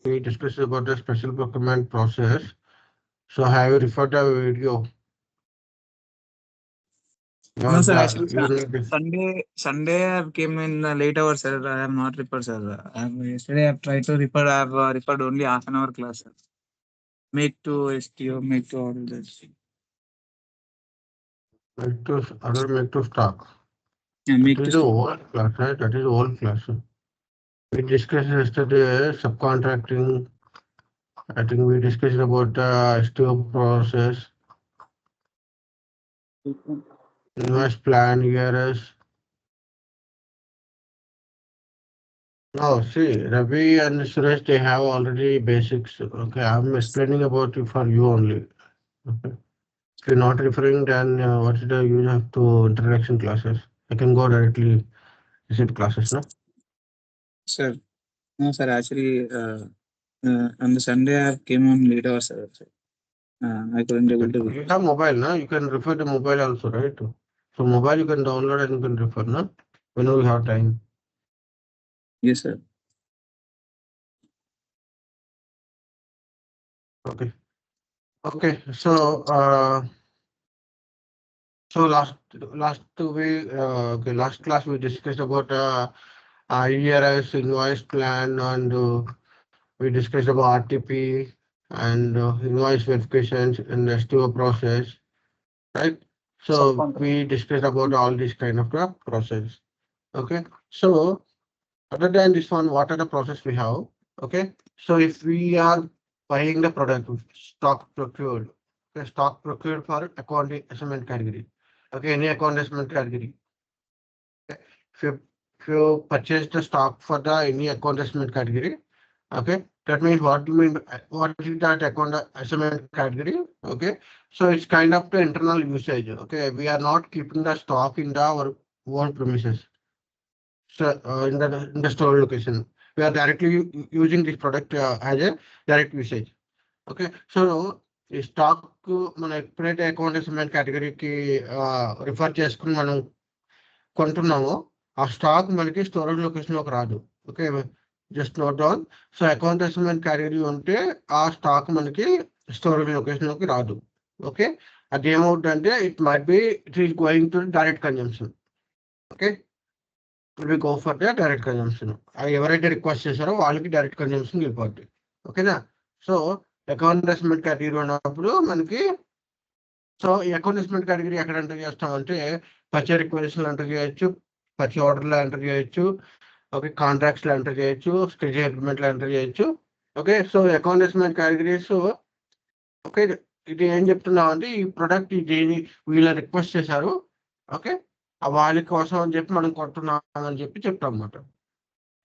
we discussed about the special procurement process. So have you referred to a video? No, Or sir. the Actually, Sunday I came in late hours, sir. I have not referred, sir. Yesterday I have tried to refer. I have referred only half an hour class, sir. Make to STO, make to all this. other make to stock. Yeah, That make is to the stock. old class, right? That is old class. We discussed yesterday subcontracting. I think we discussed about the STO process, invoice plan, ERS. No, see, Ravi and Suresh, they have already basics. Okay, I'm explaining about it for you only. Okay. If you're not referring, then what is the use of two introduction classes? I can go directly visit classes, no? Sir, no, sir. Actually, on the Sunday I came on late hours, sir. I couldn't able to. You have mobile, no? You can refer to mobile also, right? So mobile you can download and you can refer, no? Whenever you have time. Yes, sir. Okay. Okay. So last class we discussed about ERS invoice plan and we discussed about RTP and invoice verifications in the STO process, right? So we discussed about all these kind of process. Okay. So other than this one, what are the process we have? Okay. So if we are buying the product, stock procured, okay, stock procured for account assignment category. Okay, any account assignment category. Okay. If you purchase the stock for the any account assignment category, okay, that means what do you mean? What is that account assignment category? Okay, so it's kind of the internal usage. Okay, we are not keeping the stock in our own premises. So in the store location, we are directly using this product as a direct usage. Okay, so ఈ stock మనం ఎప్పుడైతే account assignment కేటగిరీకి refer చేసుకుని మనం కొంటున్నామో ఆ stock మనకి storage లొకేషన్లోకి రాదు. Okay, just note down. So account assignment category ఉంటే ఆ స్టాక్ మనకి స్టోరేజ్ లొకేషన్లోకి రాదు. ఓకే, అది ఏమవుతుందంటే it is going to direct consumption. Okay, we go for the direct consumption. ఎవరైతే రిక్వెస్ట్ చేశారో వాళ్ళకి డైరెక్ట్ కన్జంప్షన్ వెళ్ళిపోద్ది. ఓకేనా? సో అకౌంట్ అసైన్మెంట్ కేటగిరీ ఉన్నప్పుడు మనకి సో ఈ అకౌంట్ అసైన్మెంట్ కేటగిరీ ఎక్కడ ఎంటర్ చేస్తామంటే పర్చేజ్ రిక్వెస్ట్లో ఎంటర్ చేయొచ్చు, పర్చేజ్ ఆర్డర్లో ఎంటర్ చేయొచ్చు, ఓకే, కాంట్రాక్ట్స్లో ఎంటర్ చేయొచ్చు, స్టేజ్ అగ్రిమెంట్లో ఎంటర్ చేయొచ్చు. Okay, so account assignment categories okay, ఇది ఏం చెప్తున్నాం అంటే ఈ ప్రొడక్ట్ ఇది వీళ్ళ రిక్వెస్ట్ చేశారు. ఓకే, వాళ్ళ కోసం అని చెప్పి మనం కొంటున్నాం అని చెప్పి చెప్తాం అన్నమాట.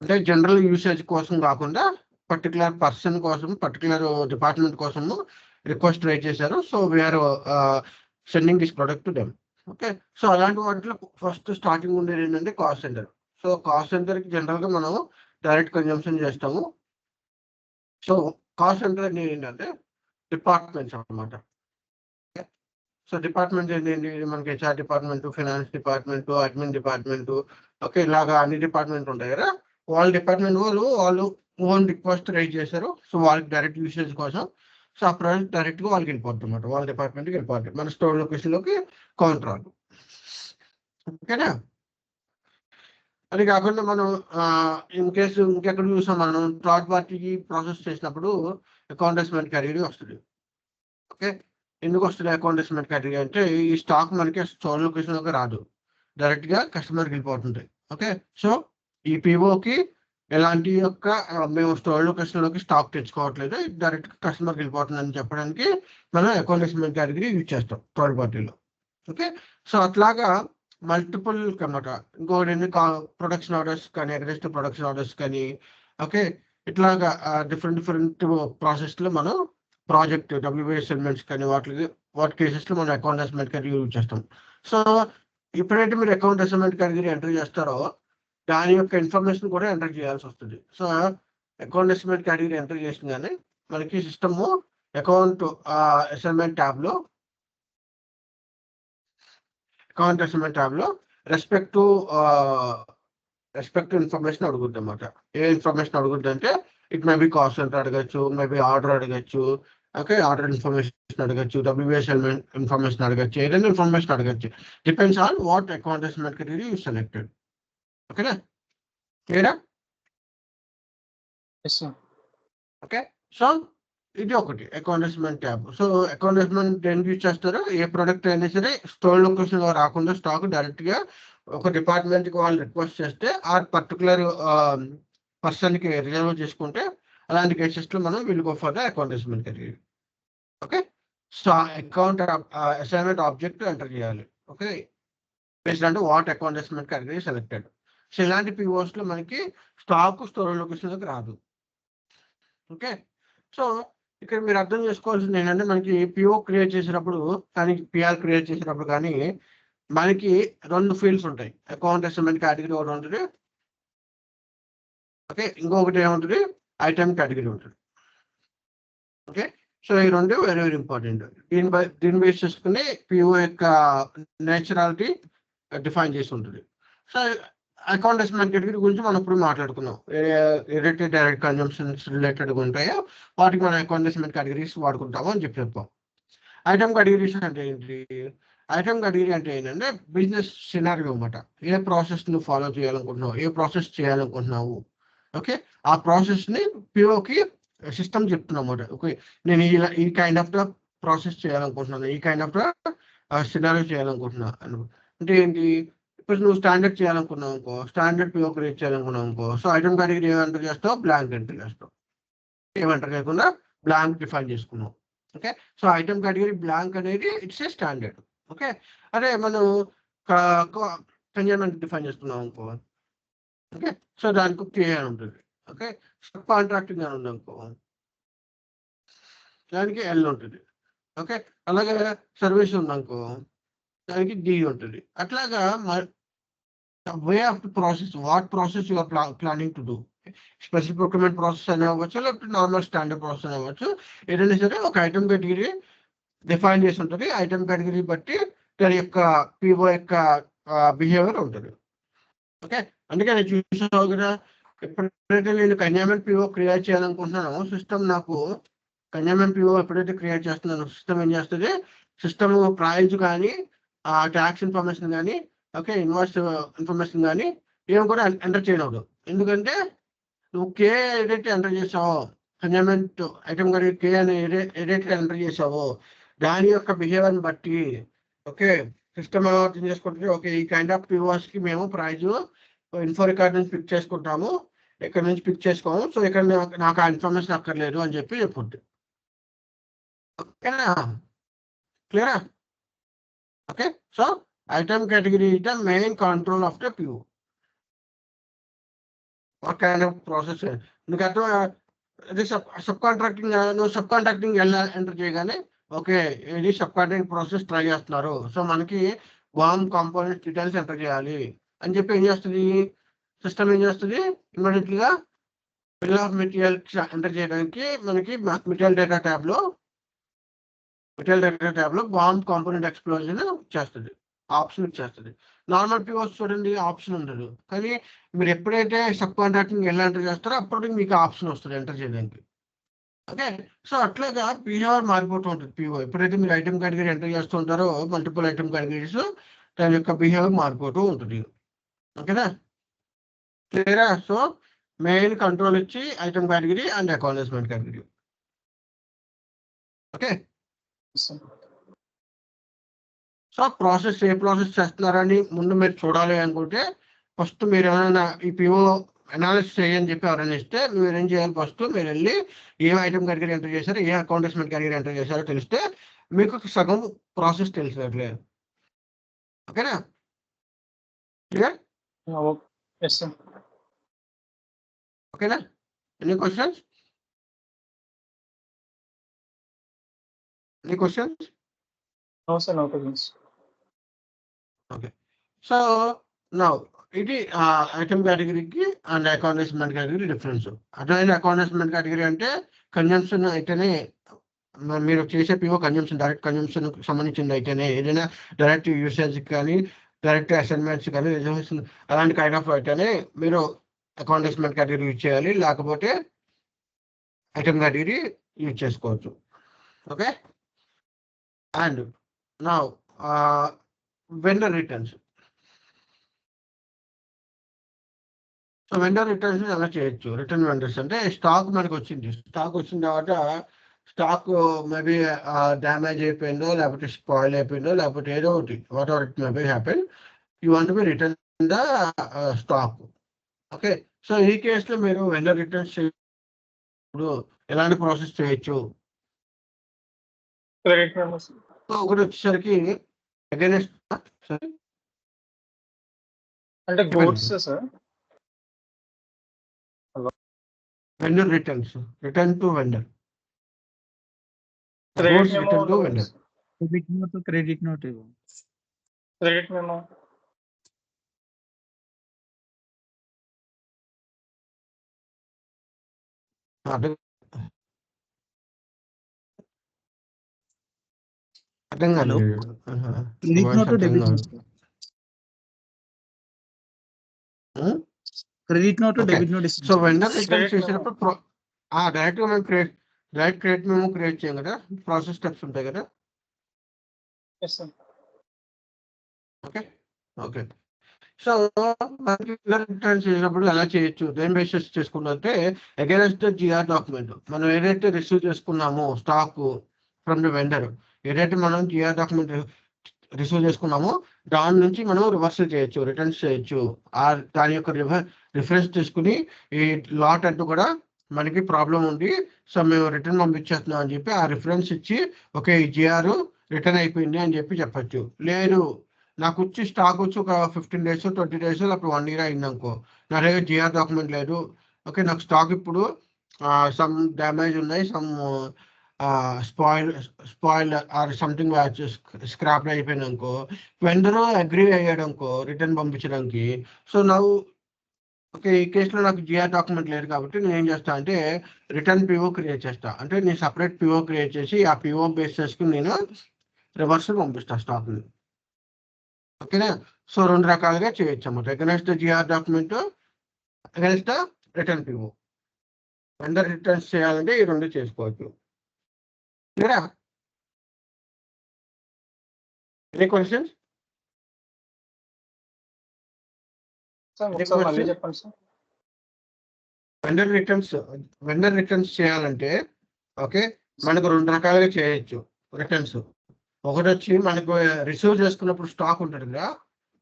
అంటే జనరల్ యూసేజ్ కోసం కాకుండా పర్టికులర్ పర్సన్ కోసం, పర్టికులర్ డిపార్ట్మెంట్ కోసము రిక్వెస్ట్ రైట్ చేశారు. So we are sending this product to them. Okay, so అలాంటి వాటిలో ఫస్ట్ స్టార్టింగ్ ఉండేది ఏంటంటే కాస్ట్ సెంటర్. సో కాస్ట్ సెంటర్కి జనరల్గా మనం డైరెక్ట్ కన్జంప్షన్ చేస్తాము. సో కాస్ట్ సెంటర్ అనేది ఏంటంటే డిపార్ట్మెంట్స్ అన్నమాట. సో డిపార్ట్మెంట్ ఏంటి, మనకి HR department, finance department, admin department, okay, ఇలాగా అన్ని డిపార్ట్మెంట్ ఉంటాయి కదా. వాళ్ళ డిపార్ట్మెంట్ వాళ్ళు ఓన్ రిక్వెస్ట్ రైజ్ చేశారు. సో వాళ్ళకి డైరెక్ట్ యూసేజ్ కోసం సో ఆ ప్రోడక్ట్ డైరెక్ట్గా వాళ్ళకి వెళ్ళిపోతుంది అనమాట, వాళ్ళ డిపార్ట్మెంట్కి వెళ్ళిపోతుంది, మన స్టోర్ లొకేషన్లోకి కౌంటర్ రాదు. ఓకేనా? అది కాకుండా మనం ఇన్ కేసు ఇంకెక్కడ చూసాం, మనం థర్డ్ పార్టీకి ప్రాసెస్ చేసినప్పుడు అకౌంట్ అసైన్మెంట్ కేటగిరీ వస్తుంది. ఓకే, ఎందుకు వస్తుంది అకౌంట్ అసైన్మెంట్ కేటగిరీ అంటే ఈ స్టాక్ మనకి స్టోర్ లొకేషన్లోకి రాదు, డైరెక్ట్గా కస్టమర్కి వెళ్ళిపోతుంది. ఓకే, సో ఈ పిఓకి ఎలాంటి యొక్క మేము స్టోర్ లొకేషన్లోకి స్టాక్ తెచ్చుకోవట్లేదు, డైరెక్ట్గా కస్టమర్కి వెళ్ళిపోతుంది అని చెప్పడానికి మనం అకౌంట్ అసైన్మెంట్ కేటగిరీ యూజ్ చేస్తాం థర్డ్ పార్టీలో. ఓకే, సో అట్లాగా మల్టిపుల్ అనమాట. ఇంకోటి ప్రొడక్షన్ ఆర్డర్స్ కానీ, అగ్రెస్ట్ ప్రొడక్షన్ ఆర్డర్స్ కానీ, ఓకే, ఇట్లాగా డిఫరెంట్ ప్రాసెస్లో మనం ప్రాజెక్ట్ డబ్ల్యూబీఎస్ సెగ్మెంట్స్ కానీ వాటి కేసెస్లో మనం అకౌంట్ అసైన్మెంట్ కేటగిరీ యూజ్ చేస్తాం. సో ఎప్పుడైతే మీరు అకౌంట్ అసైన్మెంట్ కేటగిరీ ఎంటర్ చేస్తారో దాని యొక్క ఇన్ఫర్మేషన్ కూడా ఎంటర్ చేయాల్సి వస్తుంది. So account assignment category enter చేసిందని మనకి సిస్టమ్ అకౌంట్ అసైన్మెంట్ ట్యాబ్లో అకౌంట్ అసైన్మెంట్ ట్యాబ్లో రెస్పెక్ట్ టు ఇన్ఫర్మేషన్ అడుగుద్ది అనమాట. ఏ ఇన్ఫర్మేషన్ అడుగుద్ది అంటే it may be cost centre అడగచ్చు, మేబీ ఆర్డర్ అడగచ్చు, ఓకే, ఆర్డర్ ఇన్ఫర్మేషన్ అడగచ్చు, డబ్ల్యూబిఎస్ఎల్ ఇన్ఫర్మేషన్ అడగచ్చు, ఏదైనా ఇన్ఫర్మేషన్ అడగచ్చు. Depends on what accountant category you selected. ఓకేనా, క్లియరా? ఓకే, సో ఇది ఒకటి అకౌంటెంట్ ట్యాబ్. సో అకౌంటెంట్ దేనికి యూజ్ చేస్తారు? ఏ ప్రోడక్ట్ అయినా సరే స్టోర్ లొకేషన్ లో రాకుండా స్టాక్ డైరెక్ట్ గా ఒక డిపార్ట్మెంట్ కి వాళ్ళు రిక్వెస్ట్ చేస్తే ఆ పర్టికులర్ పర్సన్ కి రిజర్వ్ చేసుకుంటే అలాంటి కేసెస్ లో మనం will go for the accountant category. Okay, so account assignment object enter చేయాలి. ఓకే, బేస్డ్ అంటే what accountant category selected. So ఇలాంటి పిఓస్ లో మనకి స్టాక్ స్టోర్ లొకేషన్ లోకి రాదు. ఓకే, సో ఇక్కడ మీరు అర్థం చేసుకోవాల్సింది ఏంటంటే మనకి పిఓ క్రియేట్ చేసినప్పుడు కానీ పిఆర్ క్రియేట్ చేసినప్పుడు కానీ మనకి 2 ఫీల్డ్స్ ఉంటాయి. అకౌంట్ అసైన్మెంట్ కేటగిరీ ఒకటి ఉంటుంది, ఓకే, ఇంకొకటి ఏముంటుంది, ఐటమ్ కేటగిరీ ఉంటుంది. ఓకే, సో ఈ 2 వెరీ వెరీ ఇంపార్టెంట్. దీని బేస్ చేసుకుని పిఓ యొక్క నేచురాలిటీ డిఫైన్ చేసి ఉంటుంది. సో అకౌంట్ అసైన్మెంట్ కేటగిరీ గురించి మనం ఇప్పుడు మాట్లాడుకున్నాం. ఏదైతే డైరెక్ట్ కన్జంప్షన్స్ రిలేటెడ్గా ఉంటాయో వాటికి మనం అకౌంట్ అసైన్మెంట్ కేటగిరీస్ వాడుకుంటాము అని చెప్పాం. ఐటమ్ కేటగిరీస్ అంటే ఏంటి? ఐటమ్ కేటగిరీ అంటే ఏంటంటే బిజినెస్ సినారియో అనమాట. ఏ ప్రాసెస్ నువ్వు ఫాలో చేయాలనుకుంటున్నావు, ఏ ప్రాసెస్ చేయాలనుకుంటున్నావు, ఓకే, ఆ ప్రాసెస్ ని పిఓకి సిస్టమ్ చెప్తున్నావు అన్నమాట. ఓకే, నేను ఈ కైండ్ ఆఫ్ ప్రాసెస్ చేయాలనుకుంటున్నాను, ఈ కైండ్ ఆఫ్ సినారియో చేయాలనుకుంటున్నాను. అంటే ఏంటి, ఇప్పుడు నువ్వు స్టాండర్డ్ చేయాలనుకున్నావు అనుకో, స్టాండర్డ్ పిఓ క్రియేట్ చేయాలనుకున్నావు అనుకో, సో ఐటమ్ కేటగిరీ ఏమంటర్ చేస్తావు, బ్లాంక్ ఎంటర్ చేస్తావు. ఏమంటర్ చేయకుండా బ్లాంక్ డిఫైన్ చేసుకున్నావు. Okay, so item category blank అనేది ఇట్స్ ఏ స్టాండర్డ్. ఓకే, అదే మనం కన్జ్యూమర్ డిఫైన్ చేసుకున్నాం అనుకో, ఓకే, సో దానికి కే అని ఉంటుంది. ఓకే, సబ్ కాంట్రాక్టింగ్ అని ఉంది అనుకో, దానికి ఎల్ ఉంటుంది. ఓకే, అలాగే సర్వీస్ ఉంది అనుకో, దానికి డి ఉంటుంది. అట్లాగా way of the process, what process you are planning to do, special procurement process అని అవ్వచ్చు, లేకపోతే నార్మల్ స్టాండర్డ్ ప్రాసెస్ అని అవ్వచ్చు. ఏదైనా సరే ఒక ఐటమ్ కేటగిరీ డిఫైన్ చేసి ఉంటుంది. ఐటమ్ కేటగిరీ బట్టి దాని యొక్క పిఓ యొక్క బిహేవియర్ ఉంటుంది. ఓకే, అందుకే నేను చూసాను కదా, ఎప్పుడైతే నేను కన్జ్యూమర్ పిఓ క్రియేట్ చేయాలనుకుంటున్నానో సిస్టమ్ నాకు కన్జ్యూమర్ పిఓ ఎప్పుడైతే క్రియేట్ చేస్తున్నానో సిస్టమ్ ఏం చేస్తుంది, సిస్టమ్ ప్రైజ్ కానీ ట్యాక్స్ ఇన్ఫర్మేషన్ కానీ, ఓకే, ఇన్వాయిస్ ఇన్ఫర్మేషన్ కానీ ఏం కూడా ఎంటర్ చేయకూడదు. ఎందుకంటే నువ్వు కే ఏదైతే ఎంటర్ చేసావో, కన్జ్యూమెంట్ ఐటమ్ కానీ కే అని ఏదైతే ఎంటర్ చేసావో దాని యొక్క బిహేవియర్ని బట్టి, ఓకే, సిస్టమ్ అర్థం చేసుకుంటే, ఓకే, ఈ కైండ్ ఆఫ్ పిఓస్ కి మేము ప్రైజ్ ఇన్ఫో రికార్డ్ నుంచి పిక్ చేసుకుంటాము, ఇక్కడ నుంచి పిక్ చేసుకోము, సో ఇక్కడ నాకు ఆ ఇన్ఫర్మేషన్ అక్కర్లేదు అని చెప్పి చెప్పుద్ది. ఓకేనా, క్లియరా? Okay, so item category is the main control of the PO. What kind of process? నీకు అర్థం, ఇది సబ్ కాంట్రాక్టింగ్, నువ్వు సబ్ కాంట్రాక్టింగ్ ఎంటర్ చేయగానే ఓకే ఇది సబ్ కాంట్రాక్టింగ్ ప్రాసెస్ ట్రై చేస్తున్నారు, సో మనకి బాంబ్ కాంపోనెంట్ డీటెయిల్స్ ఎంటర్ చేయాలి అని చెప్పి ఏం చేస్తుంది సిస్టమ్, ఏం చేస్తుంది ఇమ్మీడియట్లీ గా బిల్ ఆఫ్ మెటీరియల్ ఎంటర్ చేయడానికి మనకి మెటీరియల్ డేటా ట్యాబ్ లో బాంబ్ కాంపోనెంట్ ఎక్స్ప్లోజన్ చేస్తుంది, ఆప్షన్ ఇచ్చేస్తుంది. నార్మల్ పిఓస్ చూడండి ఆప్షన్ ఉండదు, కానీ మీరు ఎప్పుడైతే సబ్ కాంట్రాక్టింగ్ ఎలా ఎంటర్ చేస్తారో అప్పుడు మీకు ఆప్షన్ వస్తుంది ఎంటర్ చేయడానికి. ఓకే, సో అట్లాగా బిహేవియర్ మారిపోతూ ఉంటుంది పిఓ. ఎప్పుడైతే మీరు ఐటమ్ కేటగిరీ ఎంటర్ చేస్తూ ఉంటారో మల్టిపుల్ ఐటమ్ కేటగిరీస్, దాని యొక్క బిహేవియర్ మారిపోతూ ఉంటుంది. ఓకేనా, క్లియరా? సో మెయిన్ కంట్రోల్ ఇచ్చి item category and accountant category. Okay, so process A process చేస్తున్నారని ముందు మీరు చూడాలి అనుకుంటే ఫస్ట్ మీరు ఏమైనా ఈ పిఓ అనాలిసిస్ చేయని చెప్పి ఎవరైనా ఇస్తే మీరు ఏం చేయాలి, ఫస్ట్ మీరు వెళ్ళి ఏ ఐటమ్ కేటగిరీ ఎంటర్ చేశారో, ఏ అకౌంటెంట్ కేటగిరీ ఎంటర్ చేశారో తెలిస్తే మీకు సగం ప్రాసెస్ తెలిసినట్లే. ఓకేనా, క్లియర్? ఓకేనా, any questions? Any questions? No, sir, no questions. Okay, so now ఇది ఐటమ్ కేటగిరీకి అండ్ అకౌంటెంట్ కేటగిరీ డిఫరెన్స్. అర్థమైన అకౌంటెంట్ కేటగిరీ అంటే కన్జంప్షన్ అయితేనే మీరు చేసే పిఓ కన్జంప్షన్, డైరెక్ట్ కన్జంప్షన్ సంబంధించింది అయితేనే, ఏదైనా డైరెక్ట్ యూసేజ్ కానీ డైరెక్ట్ అసైన్మెంట్స్ కానీ రిజర్వేషన్ అలాంటి కైండ్ ఆఫ్ అయితేనే మీరు అకౌంటెంట్ కేటగిరీ యూజ్ చేయాలి. లేకపోతే ఐటమ్ కేటగిరీ యూజ్ చేసుకోవచ్చు. ఓకే, అండ్ నా vendor returns. So vendor returns ఎలా చేయొచ్చు? రిటర్న్ వెండర్స్ అంటే స్టాక్ మనకు వచ్చింది, స్టాక్ వచ్చిన తర్వాత స్టాక్ మేబీ డ్యామేజ్ అయిపోయిందో, లేకపోతే స్పాయిల్ అయిపోయిందో, లేకపోతే ఏదో ఒకటి, what ever it maybe happen, you want be return the stock. Okay, so ఈ కేసులో మీరు వెండర్ రిటర్న్స్ ఇప్పుడు ఎలాంటి ప్రాసెస్ చేయొచ్చు? Credit memos. సో ఒకటి వచ్చేసరికి అగైనెస్ట్ అంటే goods sir. Vendor returns, return to vendor, credit memo return to vendor. Debit note credit note ఇవ్వు. Credit memo. అర్థం కాదు. Credit note debit note. Credit note debit note. So vendor return చేసినప్పుడు direct గా మనం direct credit మేము create చేయం కదా, process steps ఉంటాయి కదా. Yes sir. Okay okay, so మనకి రిటర్న్ చేసినప్పుడు ఎలా చేయొచ్చు, దేని బేసిస్ చేసుకున్నంటే అగైనెస్ట్ ద జిఆర్ డాక్యుమెంట్. మనం ఏదైతే రిసీవ్ చేసుకున్నామో స్టాక్ ఫ్రమ్ ద వెండర్, ఏదైతే మనం జిఆర్ డాక్యుమెంట్ రిసీవ్ చేసుకున్నామో దాని నుంచి మనం రివర్సల్ చేయొచ్చు, రిటర్న్స్ చేయొచ్చు. దాని యొక్క రిఫరెన్స్ తీసుకుని ఈ లాట్ అంటూ కూడా మనకి ప్రాబ్లం ఉంది, సో మేము రిటర్న్ పంపించేస్తున్నాం అని చెప్పి ఆ రిఫరెన్స్ ఇచ్చి ఓకే ఈ జిఆర్ రిటర్న్ అయిపోయింది అని చెప్పి చెప్పచ్చు. లేదు నాకు వచ్చి స్టాక్ వచ్చి ఒక 15 days 20 days అప్పుడు 1 year అయింది అనుకో, నా దగ్గర జిఆర్ డాక్యుమెంట్ లేదు, ఓకే నాకు స్టాక్ ఇప్పుడు సమ్ డ్యామేజ్ ఉన్నాయి, some spoil or something scrap అయిపోయింది అనుకో, వెండర్ అగ్రీ అయ్యాడు అనుకో రిటర్న్ పంపించడానికి. సో నాకు ఓకే ఈ కేసులో నాకు జిఆర్ డాక్యుమెంట్ లేదు కాబట్టి నేను ఏం చేస్తా అంటే రిటర్న్ పిఓ క్రియేట్ చేస్తా. అంటే నేను సపరేట్ పిఓ క్రియేట్ చేసి ఆ పిఓ బేస్ చేసుకుని నేను రివర్సల్ పంపిస్తా స్టాక్ని. ఓకేనా, సో 2 రకాలుగా చేయొచ్చు అన్నమాట, against GR document, against return PO. Vendor returns చేయాలంటే ఈ 2 చేసుకోవచ్చు. క్లియరా? Any questions? మళ్ళీ చెప్పండి సార్. వెండర్ రిటర్న్స్ చేయాలంటే ఓకే మనకు 2 రకాలుగా చేయొచ్చు రిటర్న్స్. ఒకటి వచ్చి మనకు రిసీవ్ చేసుకున్నప్పుడు స్టాక్ ఉంటుంది కదా,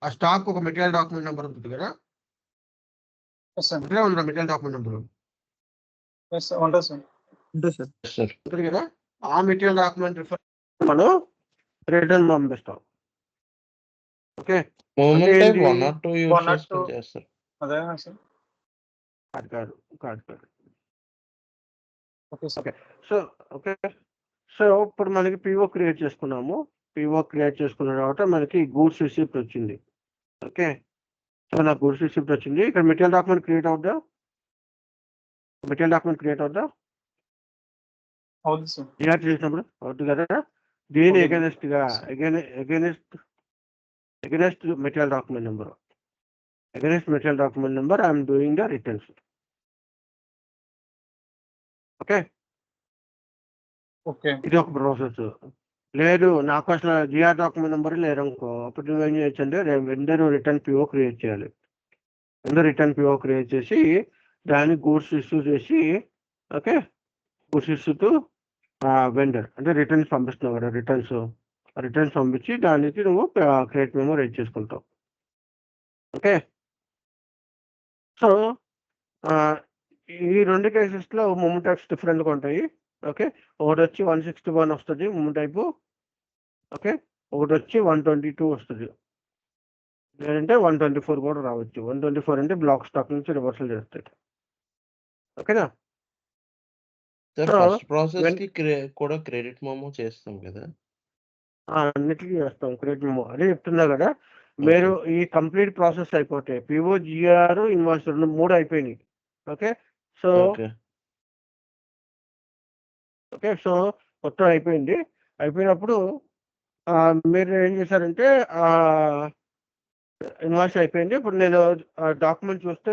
ఆ స్టాక్ ఒక మెటీరియల్ డాక్యుమెంట్ నెంబర్ ఉంటుంది కదా, మెటీరియల్ డాక్యుమెంట్ నెంబర్ ఉంటుంది కదా, ఆ మెటీరియల్ డాక్యుమెంట్ రిఫర్ మనం రిటర్న్ పంపిస్తాం. ఓకే సో ఓకే, సో ఇప్పుడు మనకి పిఓ క్రియేట్ చేసుకున్నాము. పిఓ క్రియేట్ చేసుకున్న తర్వాత మనకి గూడ్స్ రిసిప్ట్ వచ్చింది. ఓకే, సో నాకు గూడ్స్ రిసిప్ట్ వచ్చింది. ఇక్కడ మెటీరియల్ డాక్యుమెంట్ క్రియేట్ అవుద్దా? చేసినప్పుడు అవుతుంది కదా. దీని అగైనెస్ట్ గా against material document number I'm doing the returns. Okay, ఇది ఒక ప్రాసెస్. లేదు నాకు అసలు జిఆర్ డాక్యుమెంట్ నెంబర్ లేదనుకో, అప్పుడు నువ్వు ఏం చేయొచ్చు అంటే వెండర్ రిటర్న్ పిఓ క్రియేట్ చేయాలి. వెండర్ రిటర్న్ పిఓ క్రియేట్ చేసి దాన్ని గూడ్స్ ఇష్యూ చేసి, okay goods issue to vendor అంటే రిటర్న్స్ పంపిస్తున్నావు కదా, రిటర్న్స్ పంపించి దానికి నువ్వు క్రెడిట్ మెమో రైట్ చేసుకుంటావు. ఓకే, సో ఈ 2 కేసెస్లో మూమెంట్ టైప్స్ డిఫరెంట్గా ఉంటాయి. ఓకే, ఒకటి వచ్చి 161 వస్తుంది మూమెంట్ టైపు. ఓకే, ఒకటి వచ్చి 122 వస్తుంది, లేదంటే 124 కూడా రావచ్చు. 124 అంటే బ్లాక్ స్టాక్ నుంచి రివర్సల్ చేస్తాయి. ఓకేనా? ఫస్ట్ ప్రాసెస్ కి కూడా క్రెడిట్ మెమో చేస్తాం కదా, అన్నిటికీ చేస్తాం క్రెడిట్ మెమో. అదే చెప్తున్నా కదా, మీరు ఈ కంప్లీట్ ప్రాసెస్ అయిపోతాయి. పిఓ జిఆర్ ఇన్వాయిస్ 3 అయిపోయినాయి. ఓకే, సో సో మొత్తం అయిపోయినప్పుడు మీరు ఏం చేశారంటే ఇన్వాయిస్ అయిపోయింది. ఇప్పుడు నేను డాక్యుమెంట్ చూస్తే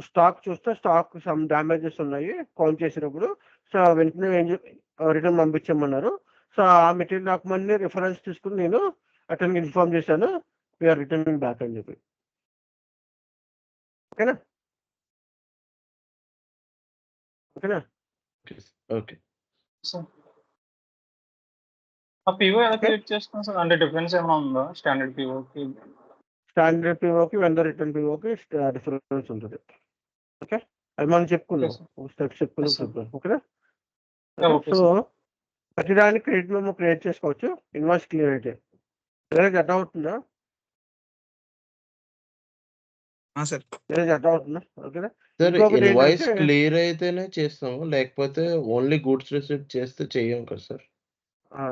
స్టాక్ సమ్ డ్యామేజెస్ ఉన్నాయి కౌంట్ చేసినప్పుడు. సో వెంటనే రిటర్న్ పంపించమన్నారు. సో ఆ మెటీరియల్ డాక్యుమెంట్ని రిఫరెన్స్ తీసుకుని నేను అతనికి ఇన్ఫార్మ్ చేశాను, వీఆర్ రిటర్నింగ్ బ్యాక్ అని చెప్పి. ఓకేనా ఓకేనా ఓకే. సార్ ఆ పిఓ ఎలా క్రియేట్ చేస్తున్నాం సార్? అంటే డిఫరెన్స్ ఏమైనా ఉందా స్టాండర్డ్ పిఓకి? స్టాండర్డ్ పిఓకి వెండర్ రిటర్న్ పిఓకి డిఫరెన్స్ ఉంటుంది. ఓకే, అది మనం చెప్పుకున్నాం, స్టెప్స్ చెప్పుకున్నాం. Yes, sir. ఓకేనా. Okay so sir. ప్రతిదానికి క్రెడిట్ మెమో క్రియేట్ చేసుకోవచ్చు ఇన్వాయిస్ క్లియర్ అయితే. అర్థం అవుతుందా? సార్ అర్థం అవుతుందా? ఓకేనా. సార్ ఇంకొకటి ఇన్వాయిస్ ఏంటంటే క్లియర్ అయితేనే చేస్తాము, లేకపోతే ఓన్లీ గూడ్స్ రిసీప్ట్ చేస్తే చెయ్యం కదా సార్?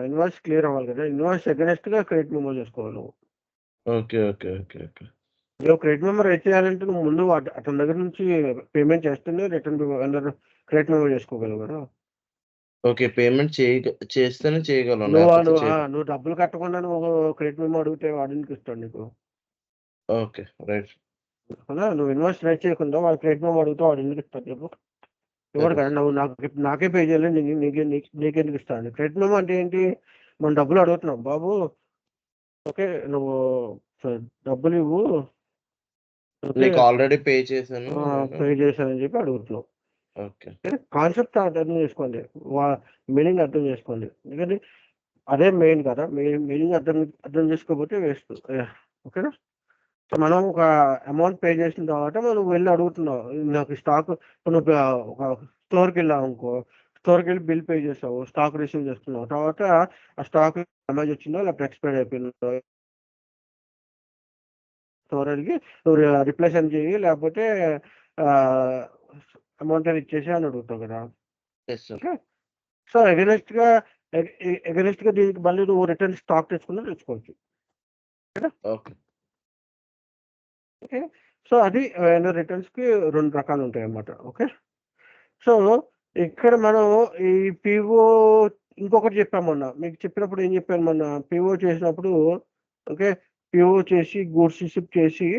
ఇన్వాయిస్ క్లియర్ అవ్వాలి కదా, ఇన్వాయిస్ అగెనెస్ట్ గా క్రెడిట్ మెమో చేసుకోవాలి నువ్వు. Okay okay okay okay. నువ్వు క్రెడిట్ మెమో రైట్ చేయాలంటే నువ్వు ముందు అతని దగ్గర నుంచి పేమెంట్ చేస్తేనే రిటర్న్ క్రెడిట్ మెమో చేసుకోగలవు కదా. ఓకే, పేమెంట్ చేస్తేనే చేయగలం, నువ్వు లేకపోతే నువ్వు చేయలేం. నువ్వు డబ్బులు కట్టకుండా నువ్వు క్రెడిట్ మెమో అడిగితే వాడికి ఇస్తాడు నీకు ఓకే, రైట్. కదా. నువ్వు ఇన్వాయిస్ రైట్ చేయకుండా వాడు క్రెడిట్ మెమో అడిగితే వాడు ఎందుకు ఇస్తాడు చెప్పు? ఇవ్వడు కదా. నువ్వు నాకే పే చేయాలి, నీకెందుకు ఇస్తాను? క్రెడిట్ మెమో అంటే ఏంటి? మనం డబ్బులు అడుగుతున్నాం, బాబు ఓకే నువ్వు డబ్బులు ఇవ్వు, నీకు ఆల్రెడీ పే చేశాను. పే చేశానని చెప్పి అడుగుతున్నావు. ఓకే. కాన్సెప్ట్ అర్థం చేసుకోండి, మీనింగ్ అర్థం చేసుకోండి. ఎందుకంటే అదే మెయిన్ కదా, మీనింగ్ అర్థం చేసుకోకపోతే వేస్ట్. ఓకేనా. సో మనం ఒక అమౌంట్ పే చేసిన తర్వాత మనం వెళ్ళి అడుగుతున్నావు, నాకు స్టాక్. నువ్వు ఒక స్టోర్కి వెళ్ళావు అనుకో, స్టోర్కి వెళ్ళి బిల్ పే చేసావు, స్టాక్ రిసీవ్ చేస్తున్నావు, తర్వాత ఆ స్టాక్ డ్యామేజ్ వచ్చిందో లేకపోతే ఎక్స్పైర్ అయిపోయిందో స్టోర్ అడిగి నువ్వు రిప్లేస్మెంట్ చేయి, లేకపోతే అమౌంట్ అని ఇచ్చేసి అని అడుగుతావు కదా. Yes sir. Okay. So against గా దీనికి మళ్ళీ నువ్వు రిటర్న్ స్టాక్ తెచ్చుకోవచ్చు. ఓకే. ఓకే. సో అది రిటర్న్స్ కి 2 రకాలు ఉంటాయి అన్నమాట. ఓకే. సో ఇక్కడ మనం ఈ పిఓ ఇంకొకటి చెప్పాం మొన్న, మీకు చెప్పినప్పుడు ఏం చెప్పాను మొన్న, పిఓ చేసినప్పుడు ఓకే, పిఓ చేసి గూడ్స్ రిసిప్ట్ చేసి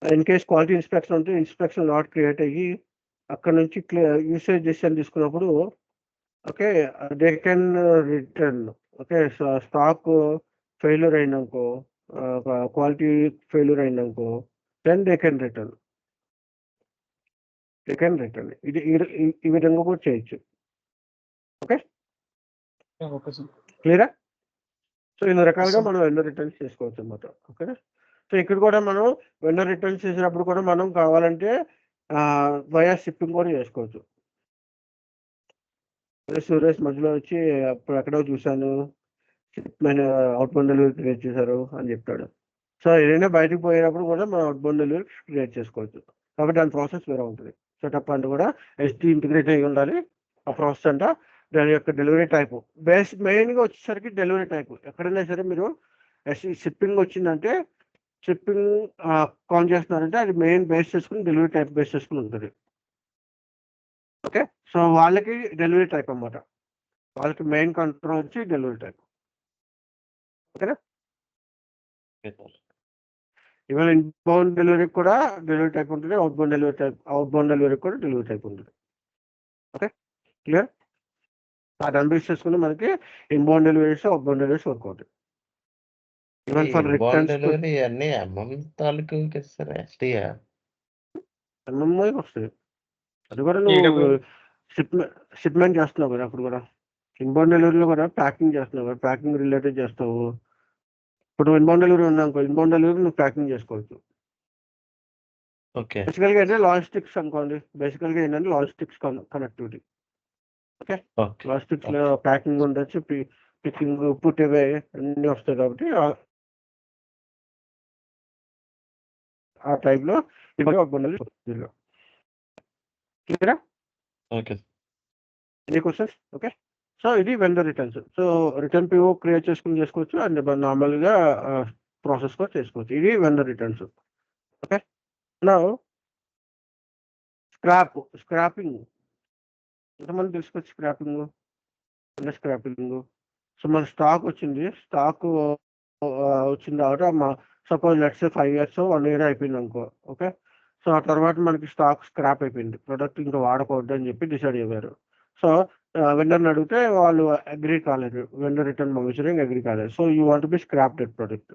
ఇన్ కేస్ క్వాలిటీ ఇన్స్పెక్షన్ ఉంటే ఇన్స్పెక్షన్ లాట్ క్రియేట్ అయ్యి అక్కడ నుంచి యూసేజ్ డెసిషన్ తీసుకున్నప్పుడు okay they can return. Okay, stock failure అయిందనుకో, క్వాలిటీ ఫెయిల్యూర్ అయిందనుకో, దెన్ దే కెన్ రిటర్న్. ఇది ఈ విధంగా కూడా చేయొచ్చు. Okay, okay sir. క్లియరా. సో ఇన్ని రకాలుగా Yes, sir. మనం వెండర్ రిటర్న్స్ చేసుకోవచ్చు అన్నమాట. ఓకేనా. సో ఇక్కడ కూడా మనం వెండర్ రిటర్న్స్ చేసినప్పుడు కూడా మనం కావాలంటే వయా షిప్పింగ్ కూడా చేసుకోవచ్చు. సురేష్ మధ్యలో వచ్చి అప్పుడు ఎక్కడో చూశాను shipment out bound delivery create చేశారు అని చెప్తాడు. సో ఏదైనా బయటకు పోయినప్పుడు కూడా మనం అవుట్ బౌండ్ డెలివరీ క్రియేట్ చేసుకోవచ్చు. కాబట్టి దాని ప్రాసెస్ వేరే ఉంటుంది. సెటప్ అంటే కూడా ఎస్టీ ఇంటిగ్రేట్ అయ్యి ఉండాలి ఆ ప్రాసెస్ అంట. దాని యొక్క డెలివరీ టైపు మెయిన్గా వచ్చేసరికి డెలివరీ టైపు ఎక్కడైనా సరే మీరు షిప్పింగ్ వచ్చిందంటే షిప్పింగ్ కౌంట్ చేస్తున్నారంటే అది మెయిన్ బేస్ చేసుకుని డెలివరీ టైప్ బేస్ చేసుకుని ఉంటుంది. ఓకే, సో వాళ్ళకి డెలివరీ టైప్ అన్నమాట, వాళ్ళకి మెయిన్ కంట్రోల్ వచ్చి డెలివరీ టైప్. ఓకేనా. ఇవాళ ఇన్బౌండ్ డెలివరీ కూడా డెలివరీ టైప్ ఉంటుంది, అవుట్ బౌండ్ డెలివరీ కూడా డెలివరీ టైప్ ఉంటుంది. Okay, clear. అది అన్బేస్ చేసుకుని మనకి inbound deliveries out bound deliveries work అవుతాయి. ఈవెన్ ఫర్ రిటర్న్స్ డెలివరీ అన్ని తాలూకు సార్, ఎస్టీయా వస్తాయి. అది కూడా నువ్వు షిప్మెంట్ చేస్తున్నావు కదా, అప్పుడు కూడా ఇన్బౌండ్ డెలివరీలో కూడా ప్యాకింగ్ చేస్తున్నావు కదా, ప్యాకింగ్ రిలేటెడ్ చేస్తావు. ఇప్పుడు ఇన్బౌండ్ డెలివరీ ఉందనుకో, ఇన్బౌండ్ డెలివరీ నువ్వు ప్యాకింగ్ చేసుకోవచ్చు. ఓకే. బేసికల్గా ఏంటంటే లాజిస్టిక్స్ అనుకోండి, బేసికల్గా ఏంటంటే లాజిస్టిక్స్ కనెక్టివిటీ. ఓకే, లాజిస్టిక్స్ లో ప్యాకింగ్ ఉండొచ్చు, పికింగ్ పుట్ అవే అన్నీ వస్తాయి. కాబట్టి ఆ టైప్లో ఇవ్వాలి. క్లియరా. Okay. Any questions? Okay, so ఇది vendor returns. So return PO create చేసుకోవచ్చు అండ్ నార్మల్గా ప్రాసెస్ కూడా చేసుకోవచ్చు. ఇది వెండర్ రిటర్న్స్. ఓకే, నా స్క్రాపింగ్ ఎంతమంది తెలుసుకోవచ్చు? స్క్రాపింగ్ సో మన స్టాక్ వచ్చింది, స్టాక్ వచ్చిన తర్వాత సపోజ్ లెట్స్ 5 years 1 year అయిపోయింది అనుకో. ఓకే, సో ఆ తర్వాత మనకి స్టాక్ స్క్రాప్ అయిపోయింది, ప్రొడక్ట్ ఇంకా వాడకూడదు అని చెప్పి డిసైడ్ అయ్యారు. సో వెండర్ని అడిగితే వాళ్ళు అగ్రీ కాలేదు, వెండర్ రిటర్న్ పంపించడానికి అగ్రీ కాలేదు. So you want be scrap that product.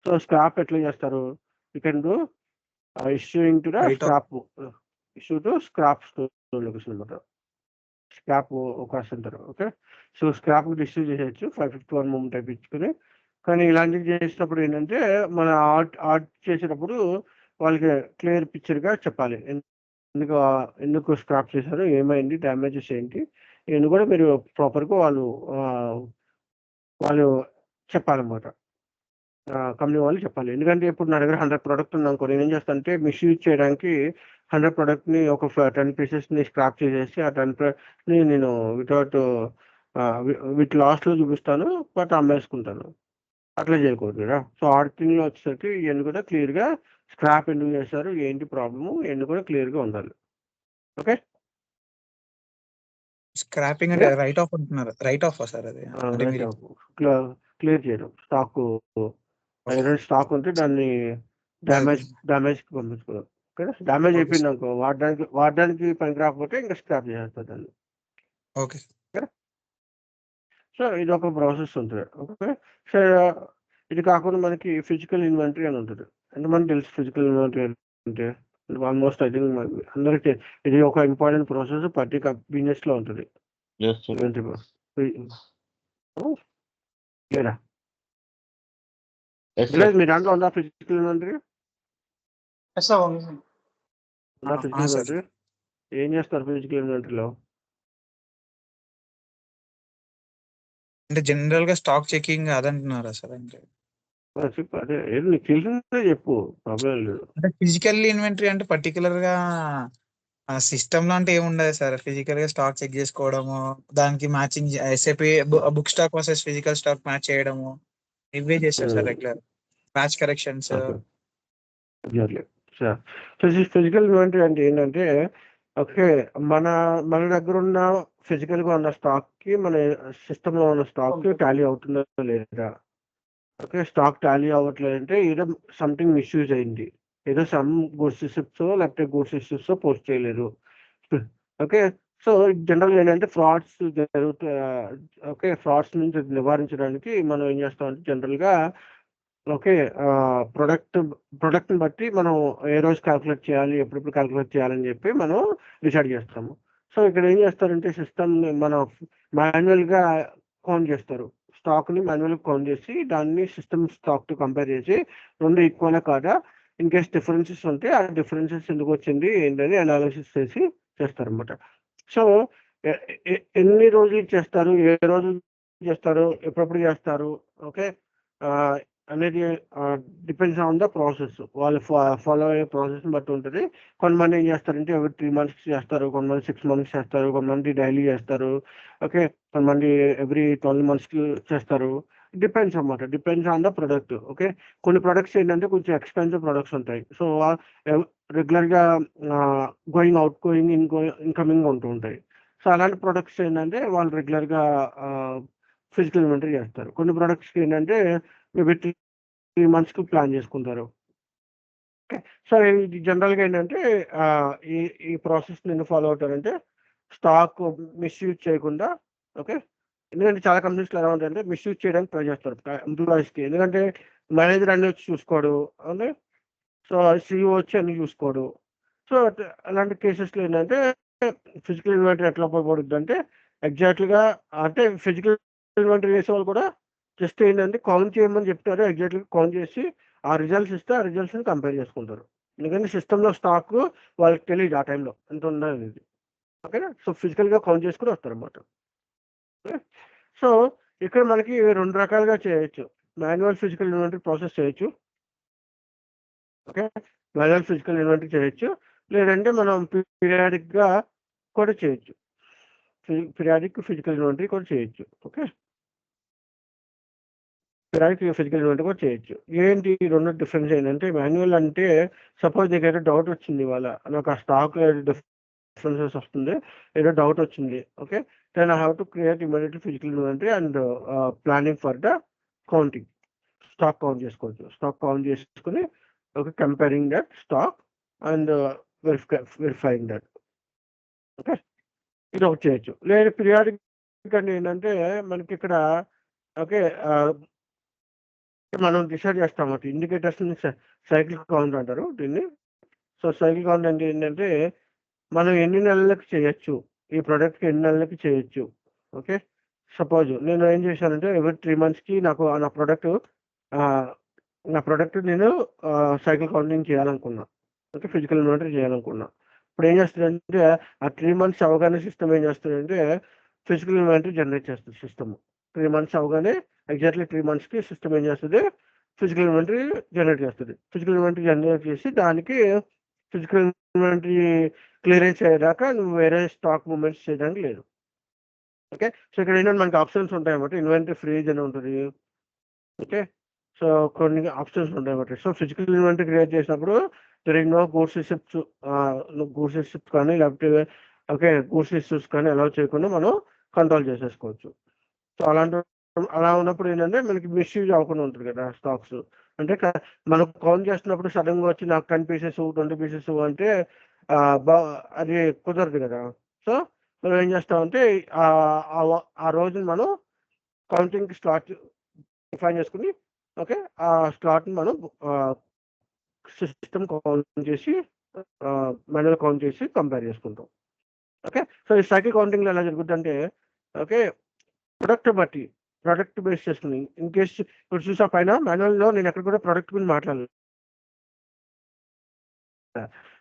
So scrap ఎట్లా చేస్తారు? You can do issuing to the Write off. Scrap, issue to scrap location అనమాట. స్క్రాప్ ఒక centre. Okay, so scrap issue చేయొచ్చు 551 moment type ఇచ్చుకుని. కానీ ఇలాంటివి చేసినప్పుడు ఏంటంటే మన ఆర్ట్ చేసేటప్పుడు వాళ్ళకి క్లియర్ పిక్చర్గా చెప్పాలి. ఎందుకు స్క్రాప్ చేశారు, ఏమైంది, డ్యామేజెస్ ఏంటి, ఇవన్నీ కూడా మీరు ప్రాపర్గా వాళ్ళు చెప్పాలన్నమాట. కంపెనీ వాళ్ళు చెప్పాలి. ఎందుకంటే ఇప్పుడు నా దగ్గర 100 ప్రోడక్ట్ ఉంది అనుకో, నేను ఏం చేస్తాను అంటే మిస్యూజ్ చేయడానికి 100 ప్రోడక్ట్ని ఒక 10 పీసెస్ని స్క్రాప్ చేసేసి ఆ 10ని నేను విత్ లాస్ట్లో చూపిస్తాను, బట్ అమ్మేసుకుంటాను. అట్లా చేయకూడదు కదా. సో ఆర్టింగ్లో వచ్చేసరికి ఇవన్నీ కూడా క్లియర్గా స్క్రాప్ ఎందుకు చేస్తారు, ఏంటి ప్రాబ్లము, ఇవన్నీ కూడా క్లియర్గా ఉండాలి. ఓకే, స్క్రాపింగ్ అంటే రైట్ ఆఫ్ అంటున్నారు. రైట్ ఆఫ్ సార్ అది? అంటే మీరు క్లియర్ చేయడం. స్టాక్ ఉంటే దాన్ని డ్యామేజ్కి పంపించుకోవడం. ఓకే, డ్యామేజ్ అయిపోయింది అనుకో, వాడడానికి పనికి రాకపోతే ఇంకా స్క్రాప్ చేస్తారు దాన్ని. ఓకే. సో ఇది ఒక ప్రాసెస్ ఉంటుంది. ఓకే, సో ఇది కాకుండా మనకి ఫిజికల్ ఇన్వెంటరీ అని ఉంటుంది. ఎంతమంది తెలుసు ఫిజికల్ ఇన్వెంటరీ అంటే? ఆల్మోస్ట్ ఐ థింక్ అందరికీ ఇది ఒక ఇంపార్టెంట్ ప్రాసెస్ ప్రతి బిజినెస్ లో ఉంటుంది. Yes, sir. లేదా Yes, sir. లేదు, మీ దాంట్లో ఉందా ఫిజికల్ ఇన్వెంటరీ? ఎస్ సార్ ఉంది సార్. ఫిజికల్ ఇన్వెంటరీ ఏం చేస్తారు ఫిజికల్ ఇన్వెంటరీలో? అంటే జనరల్ గా స్టాక్ చెకింగ్ అదంటున్నారా సార్? అంటే అదే నీకు తెలిసిందే చెప్పు, ప్రాబ్లం లేదు. అంటే ఫిజికల్ ఇన్వెంటరీ అంటే పర్టికులర్ గా సిస్టమ్ లో అంటే ఏముండదు సార్. ఫిజికల్ గా స్టాక్ చెక్ చేసుకోవడము, దానికి matching SAP book stock versus physical stock match చేయడము, ఇవే చేస్తారు sir regular. Match corrections. Physical inventory అంటే ఏంటంటే, ఓకే, మన దగ్గర ఉన్న ఫిజికల్ గా ఉన్న స్టాక్ కి మన సిస్టమ్ లో ఉన్న స్టాక్ టాలీ అవుతుందా లేదా? ఓకే, స్టాక్ టాలీ అవ్వట్లేదంటే ఏదో సంథింగ్ మిస్యూజ్ అయింది, ఏదో సమ్ గూడ్స్ షిప్స్ లేకపోతే గూడ్స్ ఇష్యూస్ పోస్ట్ చేయలేదు. ఓకే, సో జనరల్గా ఏంటంటే ఫ్రాడ్స్ జరుగుతాయి. ఓకే, ఫ్రాడ్స్ నుంచి నివారించడానికి మనం ఏం చేస్తామంటే జనరల్గా ఓకే ప్రొడక్ట్ని బట్టి మనం ఏ రోజు క్యాల్కులేట్ చేయాలి, ఎప్పుడెప్పుడు క్యాల్కులేట్ చేయాలని చెప్పి మనం డిసైడ్ చేస్తాము. సో ఇక్కడ ఏం చేస్తారంటే సిస్టమ్ మనం మాన్యువల్గా కౌంట్ చేస్తారు. స్టాక్ని మాన్యువల్గా కౌంట్ చేసి దాన్ని సిస్టమ్ స్టాక్తో కంపేర్ చేసి రెండు ఈక్వల్ కాదా, ఇన్ కేస్ డిఫరెన్సెస్ ఉంటే ఆ డిఫరెన్సెస్ ఎందుకు వచ్చింది ఏంటని అనాలిసిస్ చేసి చేస్తారన్నమాట. సో ఎన్ని రోజులు చేస్తారు, ఏ రోజు చేస్తారు, ఎప్పుడెప్పుడు చేస్తారు, ఓకే అనేది డిపెండ్స్ ఆన్ ద ప్రాసెస్. వాళ్ళు ఫాలో అయ్యే ప్రాసెస్ని బట్టి ఉంటుంది. కొంతమంది ఏం చేస్తారంటే ఎవరి 3 months చేస్తారు, కొంతమంది 6 months చేస్తారు, కొంతమంది డైలీ చేస్తారు. ఓకే, కొంతమంది ఎవ్రీ 12 months చేస్తారు. డిపెండ్స్ అన్నమాట, depends on the product. Okay, కొన్ని ప్రొడక్ట్స్ ఏంటంటే కొంచెం ఎక్స్పెన్సివ్ ప్రొడక్ట్స్ ఉంటాయి. సో రెగ్యులర్గా గోయింగ్ అవుట్ గోయింగ్ ఇన్కమింగ్ ఉంటూ ఉంటాయి. సో అలాంటి ప్రొడక్ట్స్ ఏంటంటే వాళ్ళు రెగ్యులర్గా ఫిజికల్ ఇన్వెంటరీ చేస్తారు. కొన్ని ప్రొడక్ట్స్కి ఏంటంటే మేబీ 3 monthsకి ప్లాన్ చేసుకుంటారు. ఓకే, సో ఇది జనరల్గా ఏంటంటే ఈ ప్రాసెస్ నేను ఫాలో అవుతానంటే స్టాక్ మిస్యూజ్ చేయకుండా. ఓకే, ఎందుకంటే చాలా కంపెనీస్లో ఎలా ఉంటాయంటే మిస్యూజ్ చేయడానికి ట్రై చేస్తారు ఎంప్లాయీస్కి. ఎందుకంటే మేనేజర్ అన్ని వచ్చి చూసుకోడు, అవును, సో సిఇఓ వచ్చి అన్ని చూసుకోడు. సో అలాంటి కేసెస్లో ఏంటంటే ఫిజికల్ ఇన్వెంటరీ ఎట్లా ఉపయోగపడుతుంది అంటే ఎగ్జాక్ట్గా అంటే ఫిజికల్ ఇన్వెంటరీ చేసే వాళ్ళు కూడా జస్ట్ ఏంటంటే కౌంట్ చేయమని చెప్తారు, ఎగ్జాక్ట్గా కౌంట్ చేసి ఆ రిజల్ట్స్ ఇస్తే ఆ రిజల్ట్స్ని కంపేర్ చేసుకుంటారు. ఎందుకంటే సిస్టంలో స్టాక్ వాళ్ళకి తెలియదు ఆ టైంలో ఎంత ఉందనేది. ఓకేనా, సో ఫిజికల్గా కౌంట్ చేసుకుని వస్తారన్నమాట. ఓకే, సో ఇక్కడ మనకి 2 రకాలుగా చేయొచ్చు. మాన్యువల్ ఫిజికల్ ఇన్వెంటరీ ప్రాసెస్ చేయొచ్చు. ఓకే, మాన్యువల్ ఫిజికల్ ఇన్వెంటరీ చేయొచ్చు, లేదంటే మనం పీరియాడిక్గా కూడా చేయొచ్చు. పీరియాడిక్ ఫిజికల్ ఇన్వెంటరీ కూడా చేయొచ్చు. ఓకే, పీరియాడిక్ ఫిజికల్ ఇన్వెంటరీ కూడా చేయొచ్చు. ఏంటి రెండు డిఫరెన్స్ ఏంటంటే, మాన్యువల్ అంటే సపోజ్ దగ్గర డౌట్ వచ్చింది, ఇవాళ నాకు ఆ స్టాక్ డిఫరెన్సెస్ వస్తుంది, ఏదో డౌట్ వచ్చింది. Okay, then I have to create immediately physical inventory and planning for the counting. Stock count చేసుకోవచ్చు. స్టాక్ కౌంట్ చేసుకుని okay comparing that stock and verifying that. Okay, ఇది ఒకటి చేయొచ్చు. లేదు పీరియాడిక్ అంటే ఏంటంటే మనకి ఇక్కడ ఓకే మనం డిసైడ్ చేస్తాం అన్నమాట. ఇండికేటర్స్ని సైకిల్ కౌంట్ అంటారు దీన్ని. సో సైకిల్ కౌంట్ అంటే ఏంటంటే మనం ఎన్ని నెలలకు చేయొచ్చు, ఈ ప్రోడక్ట్కి ఎన్ని నెలలకి చేయొచ్చు. ఓకే సపోజ్ నేను ఏం చేశానంటే ఎవ్రీ 3 monthsకి నాకు నా ప్రోడక్ట్ నేను సైకిల్ కౌంటింగ్ చేయాలనుకున్నా. ఓకే ఫిజికల్ ఇన్వెంటరీ చేయాలనుకున్నా. ఇప్పుడు ఏం చేస్తుందంటే ఆ 3 months అవగానే సిస్టమ్ ఏం చేస్తుందంటే ఫిజికల్ ఇన్వెంటరీ జనరేట్ చేస్తుంది సిస్టమ్. 3 months అవగానే ఎగ్జాక్ట్లీ 3 monthsకి సిస్టమ్ ఏం చేస్తుంది, ఫిజికల్ ఇన్వెంటరీ జనరేట్ చేస్తుంది. ఫిజికల్ ఇన్వెంటరీ జనరేట్ చేసి దానికి ఫిజికల్ ఇన్వెంటరీ క్లియరెన్స్ అయ్యేదాకా నువ్వు వేరే స్టాక్ మూవ్మెంట్స్ చేయడానికి లేదు. ఓకే సో ఇక్కడ ఏంటంటే మనకి ఆప్షన్స్ ఉంటాయి అన్నమాట. ఇన్వెంటరీ ఫ్రీజ్ అని ఉంటుంది. ఓకే సో కొన్ని ఆప్షన్స్ ఉంటాయి అన్నమాట. సో ఫిజికల్ ఇన్వెంటరీ క్రియేట్ చేసినప్పుడు నో గూడ్స్ రిసిప్ట్స్ కానీ లేకపోతే ఓకే గూడ్స్ రిసిప్ట్స్ కానీ అలౌ చేయకుండా మనం కంట్రోల్ చేసేసుకోవచ్చు. సో అలా ఉన్నప్పుడు ఏంటంటే మనకి మిస్యూజ్ అవ్వకుండా ఉంటుంది కదా స్టాక్స్. అంటే మనం కౌంట్ చేస్తున్నప్పుడు సడన్ గా వచ్చి నాకు 10 pieces 20 pieces అంటే అది కుదరదు కదా. సో మనం ఏం చేస్తామంటే ఆ రోజు మనం కౌంటింగ్ స్లాట్ డిఫైన్ చేసుకుని ఓకే ఆ స్లాట్ని మనం సిస్టమ్ కౌంట్ చేసి మాన్యువల్ కౌంట్ చేసి కంపేర్ చేసుకుంటాం. ఓకే సో ఈ సైకిల్ కౌంటింగ్లో ఎలా జరుగుతుందంటే ఓకే ప్రోడక్ట్ బేస్ చేసుకుని ఇన్ కేస్ ఇప్పుడు చూసా పైన మాన్యువల్లో నేను ఎక్కడ కూడా ప్రోడక్ట్ గురించి మాట్లాడలేదు.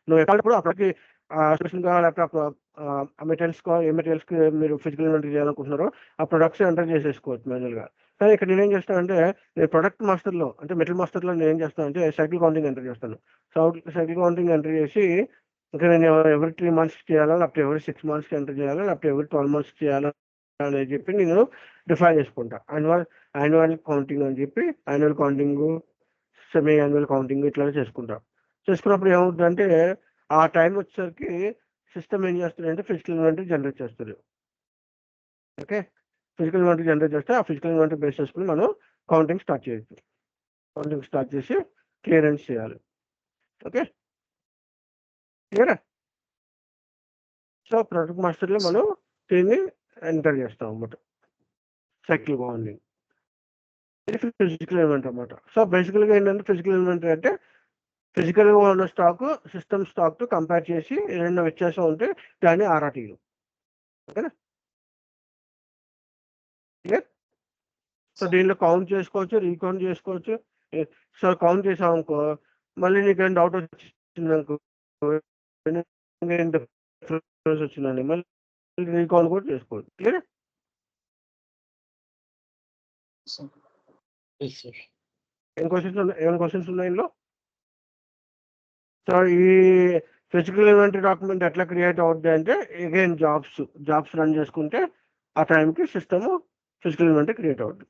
నువ్వు ఎక్కడప్పుడు ఆ ప్రోడక్ట్కి స్పెషల్గా లేకపోతే మెటీరియల్స్కో ఏ మెటీరియల్స్కి మీరు ఫిజికల్ ఇన్వెంటరీ చేయాలనుకుంటున్నారో ఆ ప్రొడక్ట్స్ ఎంటర్ చేసేసుకోవచ్చు మాన్యువల్గా. కానీ ఇక్కడ నేనేం చేస్తానంటే నేను ప్రొడక్ట్ మాస్టర్లో అంటే మెటీరియల్ మాస్టర్లో నేను ఏం చేస్తానంటే సైకిల్ కౌంటింగ్ ఎంటర్ చేస్తాను. సైకిల్ కౌంటింగ్ ఎంటర్ చేసి ఇంకా నేను ఎవ్రీ 3 months చేయాలా లేకపోతే ఎవ్రీ 6 months ఎంటర్ చేయాలా లేకపోతే ఎవ్రీ 12 months చేయాలా అని చెప్పి నేను డిఫైన్ చేసుకుంటా. యాన్యువల్ కౌంటింగ్ అని చెప్పి annual counting semi annual counting ఇట్లా చేసుకున్నప్పుడు ఏమవుతుందంటే ఆ టైం వచ్చేసరికి సిస్టమ్ ఏం చేస్తుంది అంటే ఫిజికల్ ఇన్వెంటరీ జనరేట్ చేస్తుంది. ఓకే ఫిజికల్ ఇన్వెంటరీ జనరేట్ చేస్తే ఆ ఫిజికల్ ఇన్వెంటరీ బేస్ చేసుకుని మనం కౌంటింగ్ స్టార్ట్ చేయొచ్చు. కౌంటింగ్ స్టార్ట్ చేసి క్లియరెన్స్ చేయాలి. ఓకే క్లియరా. సో ప్రొడక్ట్ మాస్టర్లో మనం దీన్ని ఎంటర్ చేస్తాం అన్నమాట సైకిల్ కౌంటింగ్. ఇది ఫిజికల్ ఇన్వెంటరీ అన్నమాట. సో బేసికల్గా ఏంటంటే ఫిజికల్ ఇన్వెంటరీ అంటే ఫిజికల్గా ఉన్న స్టాక్ సిస్టమ్ స్టాక్తో కంపేర్ చేసి ఏదైనా వ్యత్యాసం ఉంటే దాన్ని ఆర్ఆర్టీలు. ఓకేనా క్లియర్. సో దీనిలో కౌంట్ చేసుకోవచ్చు, రీకౌంట్ చేసుకోవచ్చు. సో కౌంట్ చేసామనుకో మళ్ళీ నీకు ఏమైనా డౌట్ వచ్చిందనుకో వచ్చిందండి మళ్ళీ రీకౌంట్ కూడా చేసుకోవచ్చు. క్లియర్. ఏమైనా క్వశ్చన్స్ ఉన్నాయి ఇందులో. సో ఈ ఫిజికల్ ఇన్వెంటరీ డాక్యుమెంట్ ఎట్లా క్రియేట్ అవుతుంది అంటే అగైన్ జాబ్స్ రన్ చేసుకుంటే ఆ టైంకి సిస్టమ్ ఫిజికల్ ఇన్వెంటరీ క్రియేట్ అవుతుంది.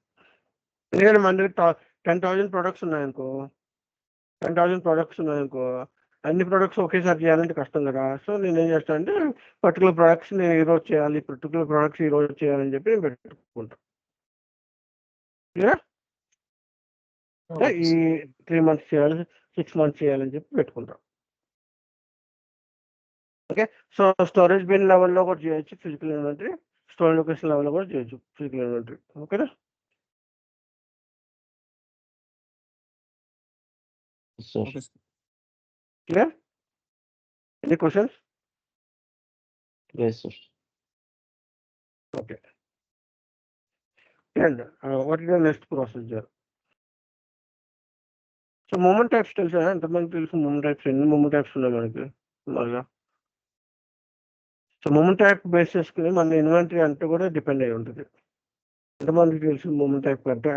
ఎందుకంటే మన దగ్గర 10,000 products ఉన్నాయనుకో అన్ని ప్రొడక్ట్స్ ఒకేసారి చేయాలంటే కష్టం కదా. సో నేను ఏం చేస్తాను అంటే పర్టికులర్ ప్రొడక్ట్స్ నేను ఈరోజు చేయాలి, పర్టికులర్ ప్రొడక్ట్స్ ఈరోజు చేయాలని చెప్పి నేను పెట్టుకుంటాను. ఈ 3 months చేయాలి, 6 months చేయాలని చెప్పి పెట్టుకుంటాం. ఓకే సో స్టోరేజ్ బిన్ లెవెల్లో కూడా చేయొచ్చు ఫిజికల్ ఇన్వెంటరీ, స్టోరేజ్ లొకేషన్ లెవెల్లో కూడా చేయొచ్చు ఫిజికల్ ఇన్వెంటరీ. ఓకేనా clear. Any questions? Okay and what is the next procedure? So movement types తెలుసా? ఎంతమంది తెలుసు మూమెంట్ టైప్స్? ఎన్ని మూమెంట్ టైప్స్ ఉన్నాయి మనకి మళ్ళా? సో మూమెంట్ టైప్ బేస్ చేసుకుని మన ఇన్వెంటరీ అంటే కూడా డిపెండ్ అయి ఉంటుంది. ఎంతమందికి తెలుసు మూమెంట్ టైప్ అంటే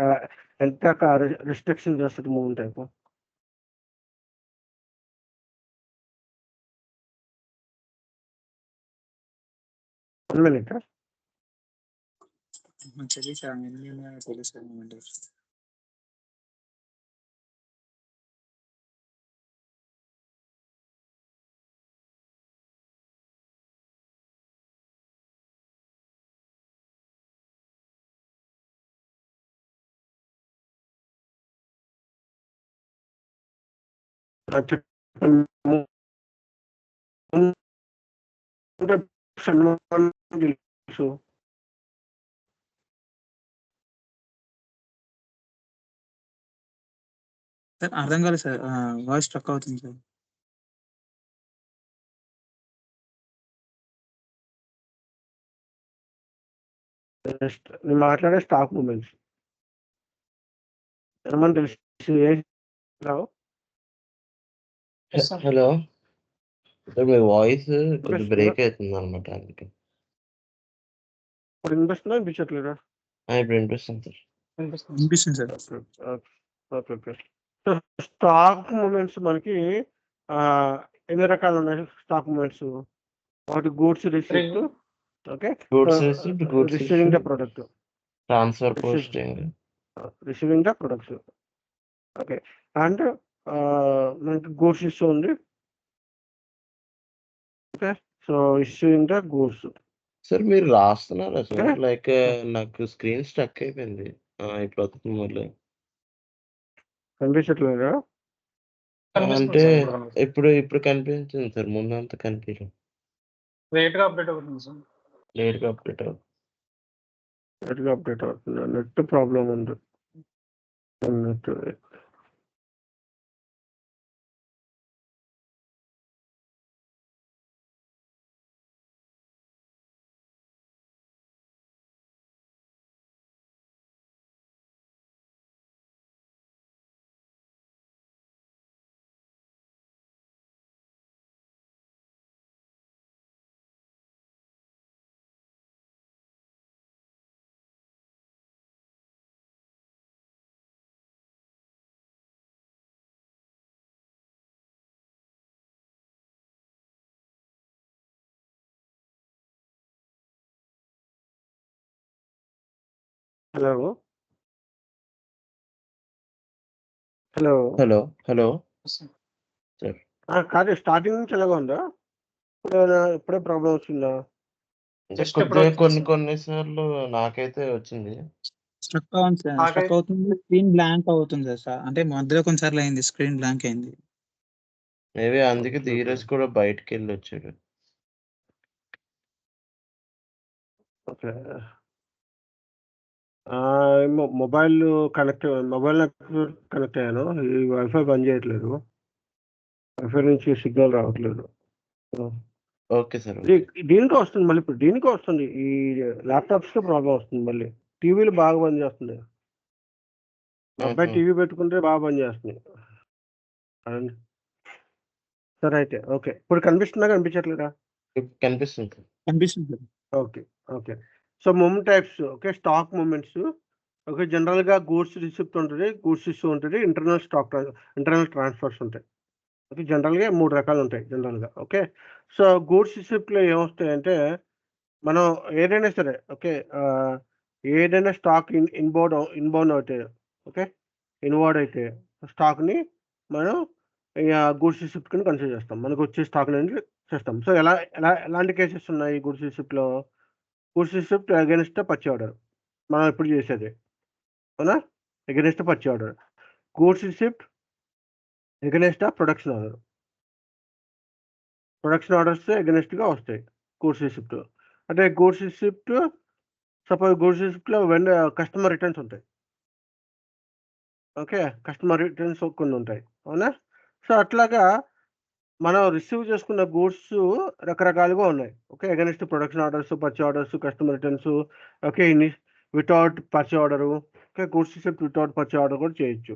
ఎంత రిస్ట్రిక్షన్ చేస్తుంది మూమెంట్ టైప్? మినిట్. సన్మాన్ తెలుసు. సార్ అర్థం కాలేదు సార్, వాయిస్ స్ట్రక్ అవుతుంది సార్. నేను మాట్లాడే స్టాక్ మూమెంట్స్ సన్మాన్ తెలుసు. హలో సార్, మీ వాయిస్ కొంచెం బ్రేక్ అవుతుంది అనమాట, అందుకే. ఇప్పుడు వినిపిస్తుందా వినిపించట్లేదా? ఇప్పుడు వినిపిస్తుంది సార్. వినిపిస్తుంది sir. Okay okay. So stock movements మనకి ఎన్ని రకాలు ఉన్నాయి స్టాక్ మూమెంట్స్? ఒకటి goods receipt, okay, goods receipt, goods receiving the product, transfer posting, receiving the products, okay. And మనకి గూడ్స్ ఇష్యూ ఉంది, okay. So issuing the goods. Sir మీరు రాస్తున్నారా sir? Like నాకు స్క్రీన్ స్టక్ అయిపోయింది. ఇప్పుడు వస్తుంది మళ్ళీ. కనిపించట్లేదా? అంటే ఇప్పుడు కనిపించింది సార్, ముందు అంతా కనిపించలేదు. లేట్ గా అప్డేట్ అవుతుంది సార్. లేట్గా అప్డేట్ అవుతుంది. లేట్గా అప్డేట్ అవుతుంది, నెట్ ప్రాబ్లం ఉంది. Net hello hello hello hello sir, కాదు, స్టార్టింగ్ నుంచి ఎలాగ ఉందా? ఇప్పుడే ప్రాబ్లం వచ్చిందా? కొద్దిగా కొన్ని సార్లు నాకైతే వచ్చింది. స్ట్రక్ అవుతుంది సార్, స్ట్రక్ అవుతుంది, స్క్రీన్ బ్లాంక్ అవుతుంది సార్. అంటే మధ్యలో కొన్నిసార్లు అయింది, స్క్రీన్ బ్లాంక్ అయింది. మేబీ అందుకే ధీరజ్ కూడా బయటకు వెళ్ళి వచ్చాడు. ఓకే. మొబైల్ కనెక్ట్ అయ్యాను. ఈ వైఫై బంద్ చేయట్లేదు, వైఫై నుంచి సిగ్నల్ రావట్లేదు. Okay sir. దీనికే వస్తుంది మళ్ళీ, ఇప్పుడు దీనికే వస్తుంది. ఈ ల్యాప్టాప్స్ కి ప్రాబ్లం వస్తుంది మళ్ళీ. టీవీలు బాగా బంద్ చేస్తుంది. అబ్బాయి టీవీ పెట్టుకుంటే బాగా బంద్ చేస్తుంది. సరే అయితే ఓకే. ఇప్పుడు కనిపిస్తుందా కనిపించట్లేదా? కనిపిస్తుంది. కనిపిస్తుంది sir. Okay okay. So movement types, okay. Stock movements, okay. జనరల్గా గూడ్స్ రిసిప్ట్ ఉంటుంది, గూడ్స్ ఇష్యూ ఉంటుంది, ఇంటర్నల్ ట్రాన్స్ఫర్స్ ఉంటాయి. ఓకే. జనరల్గా 3 రకాలు ఉంటాయి జనరల్గా, ఓకే. సో గూడ్స్ రిసిప్ట్లో ఏమొస్తాయంటే, మనం ఏదైనా సరే, ఓకే, ఏదైనా స్టాక్ ఇన్బౌండ్ అయితే, ఓకే, ఇన్వార్డ్ అయితే స్టాక్ని మనం గూడ్స్ రిసిప్ట్ కింద కన్సిడర్ చేస్తాం. మనకు వచ్చే స్టాక్ అనేది చేస్తాం. సో ఎలాంటి కేసెస్ ఉన్నాయి గూడ్స్ రిసిప్ట్లో? Goods receipt against purchase order మనం ఇప్పుడు చేసేది, అవునా? Against purchase order. Goods receipt against production order. Production orders అగైనెస్ట్గా వస్తాయి గూడ్స్ రిసిప్ట్. అంటే గూడ్స్ రిసిప్ట్, సపోజ్ గూడ్స్ రిసిప్ట్లో కస్టమర్ రిటర్న్స్ ఉంటాయి, ఓకే. కస్టమర్ రిటర్న్స్ కొన్ని ఉంటాయి, అవునా? సో అట్లాగా మనం రిసీవ్ చేసుకున్న గూడ్స్ రకరకాలుగా ఉన్నాయి, okay. Against production orders, purchase orders, customer returns, okay. Without purchase order, okay. Goods receipt without purchase order కూడా చేయొచ్చు,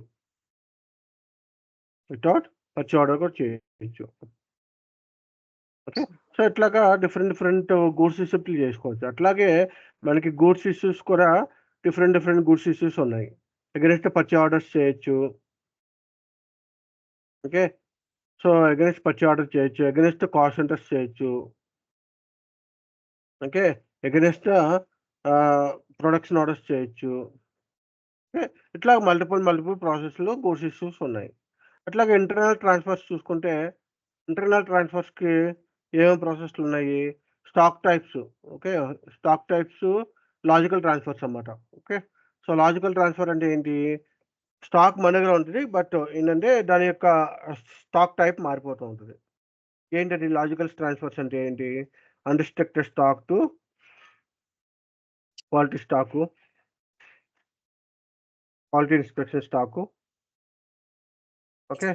వితౌట్ పర్చేజ్ ఆర్డర్ కూడా చేయొచ్చు, ఓకే. సో ఇట్లాగా డిఫరెంట్ గూడ్స్ రిసిప్ట్లు చేసుకోవచ్చు. అట్లాగే మనకి గూడ్స్ ఇష్యూస్ కూడా డిఫరెంట్ గూడ్స్ ఇష్యూస్ ఉన్నాయి. అగైనెస్ట్ పర్చేజ్ ఆర్డర్స్ చేయొచ్చు, okay. So against purchase order చేయొచ్చు, అగైనెస్ట్ కాస్ట్ సెంటర్స్ చేయొచ్చు, ఓకే. అగైనెస్ట్ ప్రొడక్షన్ ఆర్డర్స్ చేయొచ్చు, ఓకే. ఇట్లా మల్టిపుల్ ప్రాసెస్లో గూడ్స్ ఇష్యూస్ ఉన్నాయి. అట్లాగే ఇంటర్నల్ ట్రాన్స్ఫర్స్ చూసుకుంటే, ఇంటర్నల్ ట్రాన్స్ఫర్స్కి ఏమేమి ప్రాసెస్లు ఉన్నాయి? Stock types, okay. Stock types logical transfers అన్నమాట, ఓకే. సో లాజికల్ ట్రాన్స్ఫర్ అంటే ఏంటి? స్టాక్ మన దగ్గర ఉంటుంది, బట్ ఏంటంటే దాని యొక్క స్టాక్ టైప్ మారిపోతూ ఉంటుంది. ఏంటంటే లాజికల్ ట్రాన్స్ఫర్స్ అంటే ఏంటి? Unrestricted stock to quality stock, quality inspection stock. Okay,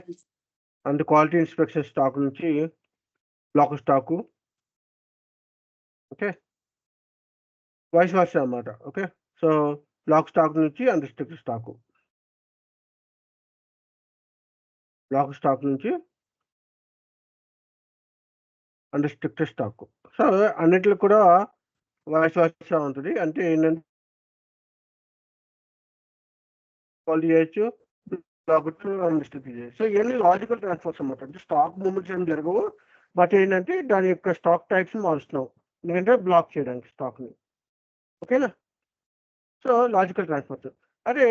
and quality inspection stock నుంచి block stock. Okay, vice versa అన్నమాట. ఓకే, సో బ్లాక్ స్టాక్ నుంచి అన్రిస్ట్రిక్టెడ్ స్టాకు, బ్లాక్ స్టాక్ నుంచి అన్రిస్ట్రిక్టెడ్ స్టాక్. సో అన్నిట్లో కూడా vice versa ఉంటుంది. అంటే ఏంటంటే quality చేయొచ్చు, బ్లాక్ అన్రిస్ట్రిక్ట్ చేయొచ్చు. సో ఇవన్నీ లాజికల్ ట్రాన్స్ఫర్స్ అన్నమాట. అంటే స్టాక్ మూమెంట్స్ ఏం జరగవు, బట్ ఏంటంటే దాని యొక్క స్టాక్ టైప్స్ మారుస్తున్నావు ఎందుకంటే బ్లాక్ చేయడానికి స్టాక్ని. ఓకేనా, సో లాజికల్ ట్రాన్స్ఫర్స్. అదే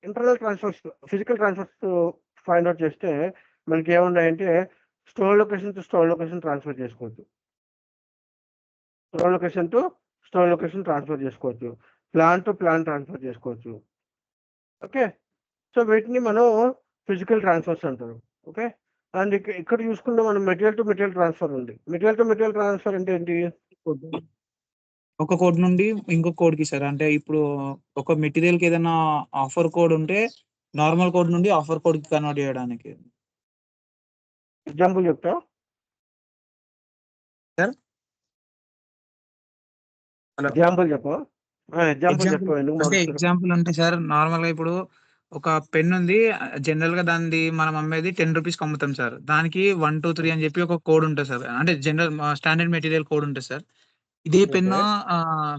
internal transfers, physical transfers find out చేస్తే మనకి ఏమున్నాయంటే store location to store location transfer చేసుకోవచ్చు, store location to store location transfer చేసుకోవచ్చు, ప్లాన్ టు ప్లాన్ ట్రాన్స్ఫర్ చేసుకోవచ్చు. ఓకే, సో వీటిని మనం ఫిజికల్ ట్రాన్స్ఫర్స్ అంటారు. ఓకే, అండ్ ఇక్కడ చూసుకుంటే మనం మెటీరియల్ టు మెటీరియల్ ట్రాన్స్ఫర్ ఉంది. మెటీరియల్ టు మెటీరియల్ ట్రాన్స్ఫర్ అంటే ఏంటి? ఒక కోడ్ నుండి ఇంకో కోడ్ కి సార్. అంటే ఇప్పుడు ఒక మెటీరియల్ కి ఏదైనా ఆఫర్ కోడ్ ఉంటే నార్మల్ కోడ్ నుండి ఆఫర్ కోడ్ కి కన్వర్ట్ చేయడానికి. ఎగ్జాంపుల్ చెప్తా సార్, హలో, ఎగ్జాంపుల్ చెప్పు, ఎగ్జాంపుల్ చెప్పు. ఎందుకు అంటే మారుస్తారు? ఎగ్జాంపుల్ అంటే సార్ నార్మల్ గా ఇప్పుడు ఒక పెన్ ఉంది, జనరల్ గా దాన్ని మనం అమ్మేది 10 రూపీస్ అమ్ముతాం సార్. దానికి 1 2 3 అని చెప్పి ఒక కోడ్ ఉంటుంది సార్. అంటే జనరల్ స్టాండర్డ్ మెటీరియల్ కోడ్ ఉంటుంది సార్. ఇదే పెన్ ఓకే,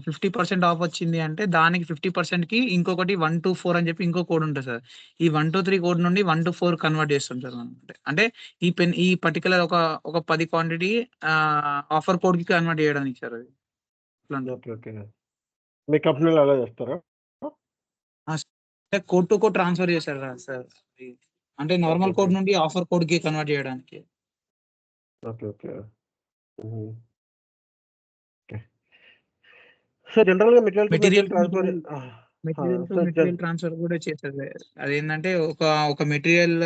50% ఆఫ్ వచ్చింది అంటే దానికి 50% కి ఇంకొకటి 1 2 4 అని చెప్పి ఇంకో కోడ్ ఉంటుంది సార్. ఈ 1 2 3 కోడ్ నుండి 1 2 4 కన్వర్ట్ చేస్తాం సార్ మనం. అంటే ఈ పెన్ ఈ పర్టికులర్ ఒక 10 క్వాంటిటీ ఆఫర్ కోడ్ కి కన్వర్ట్ చేయడానికి సార్. అది ఇట్లా ఉంటుంది. Okay, okay. మీ కంపెనీలో అలా చేస్తారా? అంటే కోడ్ టు కోడ్ ట్రాన్స్ఫర్ చేశారు కదా సార్. అంటే నార్మల్ కోడ్ నుండి ఆఫర్ కోడ్ కి కన్వర్ట్ చేయడానికి. Okay, okay. సో జనరల్ గా material to material transfer, material to material transfer కూడా చేస్తుంది. అదేంటంటే ఒక మెటీరియల్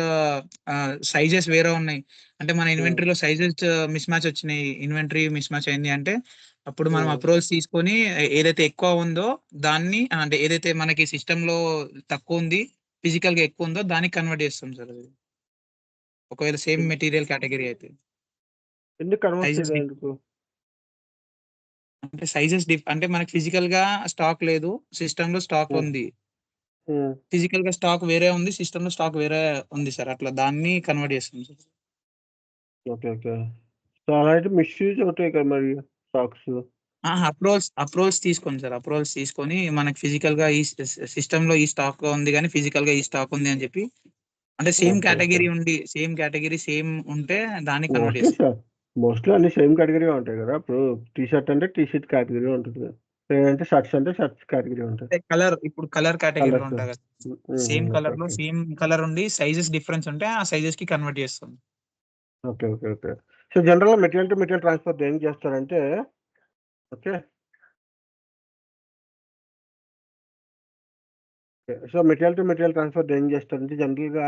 సైజెస్ వేరే ఉన్నాయి అంటే మన ఇన్వెంటరీలో సైజెస్ మిస్ మ్యాచ్ వచ్చినాయి, ఇన్వెంటరీ మిస్ మ్యాచ్ అయింది అంటే అప్పుడు మనం అప్రోచ్ తీసుకొని ఏదైతే ఎక్కువ ఉందో దాన్ని, అంటే ఏదైతే మనకి సిస్టమ్ లో తక్కువ ఉంది ఫిజికల్ గా ఎక్కువ ఉందో దానికి కన్వర్ట్ చేస్తాం సార్. అది ఒకవేళ సేమ్ మెటీరియల్ కేటగిరీ అయితే. ఎందుకు కన్వర్ట్ Sizes చేయలేదు? ఎందుకు? అంటే సైజెస్ అంటే మనకి ఫిజికల్ గా స్టాక్ లేదు, సిస్టమ్ లో స్టాక్ ఉంది. ఫిజికల్ గా స్టాక్ వేరే ఉంది, సిస్టమ్ లో స్టాక్ వేరే ఉంది సార్. అట్లా దాన్ని కన్వర్ట్ చేస్తాం సార్. Okay, okay. సో అలా అయితే మిస్యూజ్ అవుతాయి కదా మరి స్టాక్స్. అప్రోల్స్ తీసుకోండి సార్. అప్రోల్స్ తీసుకొని మనకి ఫిజికల్ గా ఈ సిస్టమ్ లో ఈ స్టాక్ ఉంది కానీ ఫిజికల్ గా ఈ స్టాక్ ఉంది అని చెప్పి, అంటే సేమ్ కేటగిరీ ఉండి సేమ్ ఉంటే దాన్ని కన్వర్ట్ మోస్ట్లీ చేస్తాం. మోస్ట్లీ అన్ని సేమ్ కేటగిరీ ఉంటాయి కదా. ఇప్పుడు టీ షర్ట్ అంటే టీ షర్ట్ కేటగిరీ ఉంటుంది, లేదంటే షర్ట్స్ అంటే షర్ట్స్ కేటగిరీ ఉంటుంది. ఇప్పుడు కలర్ కేటగిరీలో Colours. ఉంటాయి కదా, సేమ్ కలర్ లో సేమ్ కలర్ ఉండి సైజెస్ డిఫరెన్స్ ఉంటే ఆ సైజెస్ కి కన్వర్ట్ చేస్తాం. Okay, okay, okay. సో జనరల్గా మెటీరియల్ టు మెటీరియల్ ట్రాన్స్ఫర్ ఏం చేస్తారంటే, okay, so material to material transfer ఏం చేస్తారంటే జనరల్గా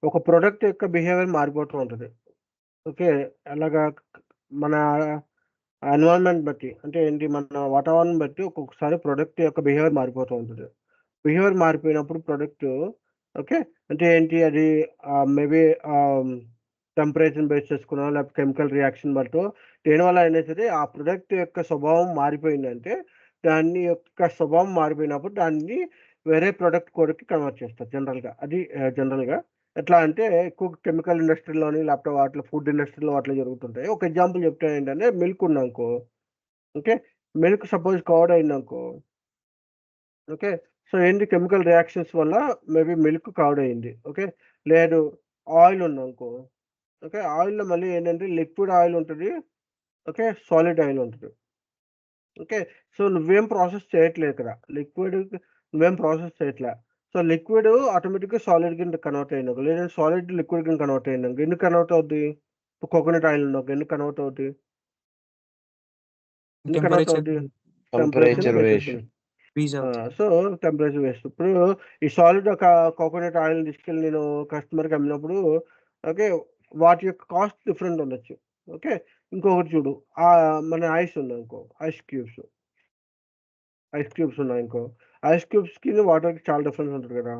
ఒక ప్రోడక్ట్ యొక్క బిహేవియర్ మారిపోతూ ఉంటుంది. ఓకే, అలాగా మన ఎన్విరాన్మెంట్ బట్టి, అంటే ఏంటి, మన వాతావరణం బట్టి ఒక్కొక్కసారి ప్రోడక్ట్ యొక్క బిహేవియర్ మారిపోతూ ఉంటుంది. బిహేవియర్ మారిపోయినప్పుడు ప్రోడక్ట్, ఓకే, అంటే ఏంటి అది మేబీ టెంపరేచర్ బేస్ చేసుకున్నా లేకపోతే కెమికల్ రియాక్షన్ బట్టో దేనివల్ల అయినా సరే ఆ ప్రొడక్ట్ యొక్క స్వభావం మారిపోయిందంటే దాని యొక్క స్వభావం మారిపోయినప్పుడు దాన్ని వేరే ప్రొడక్ట్ కోడ్కి కన్వర్ట్ చేస్తారు జనరల్గా. అది జనరల్గా ఎట్లా అంటే ఎక్కువ కెమికల్ ఇండస్ట్రీలోని లేకపోతే వాటిలో ఫుడ్ ఇండస్ట్రీలో వాటిలో జరుగుతుంటాయి. ఒక ఎగ్జాంపుల్ చెప్తే ఏంటంటే మిల్క్ ఉందనుకో, ఓకే, మిల్క్ సపోజ్ కర్డ్ అయిందనుకో, ఓకే, సో ఏంటి కెమికల్ రియాక్షన్స్ వల్ల మేబీ మిల్క్ కర్డ్ అయింది. ఓకే, లేదు ఆయిల్ ఉందనుకో, ఓకే, ఆయిల్‌లో మళ్ళీ ఏంటంటే లిక్విడ్ ఆయిల్ ఉంటది. ఓకే, సాలిడ్ ఆయిల్ ఉంటది. ఓకే, సో నువ్వేం ప్రాసెస్ చేయట్లేదు ఇక్కడ. లిక్విడ్ నువ్వేం ప్రాసెస్ చేయట్లే. సో లిక్విడ్ ఆటోమేటిక్‌గా సాలిడ్ కింద కన్వర్ట్ అయిందనుకో, లేదంటే సాలిడ్ లిక్విడ్ కింద కన్వర్ట్ అయిందనుకో, ఎందుకు కన్వర్ట్ అవుద్ది? ఇప్పుడు కోకోనట్ ఆయిల్ ఉందనుకో ఎందుకు కన్వర్ట్ అవుద్ది? ఎందుకు కన్వర్ట్ అవుద్ది? Temperature basis variation. So temperature waste. ఇప్పుడు ఈ సాలిడ్ ఒక కోకోనట్ ఆయిల్ తీసుకెళ్ళి నేను కస్టమర్‌కి అమ్మినప్పుడు, ఓకే, వాటి యొక్క కాస్ట్ డిఫరెంట్ ఉండొచ్చు. ఓకే, ఇంకొకటి చూడు మన ఐస్ ఉన్నాయి ఇంకో ఐస్ క్యూబ్స్ ఉన్నాయి ఇంకో ఐస్ క్యూబ్స్కి వాటర్కి చాలా డిఫరెన్స్ ఉంటుంది కదా.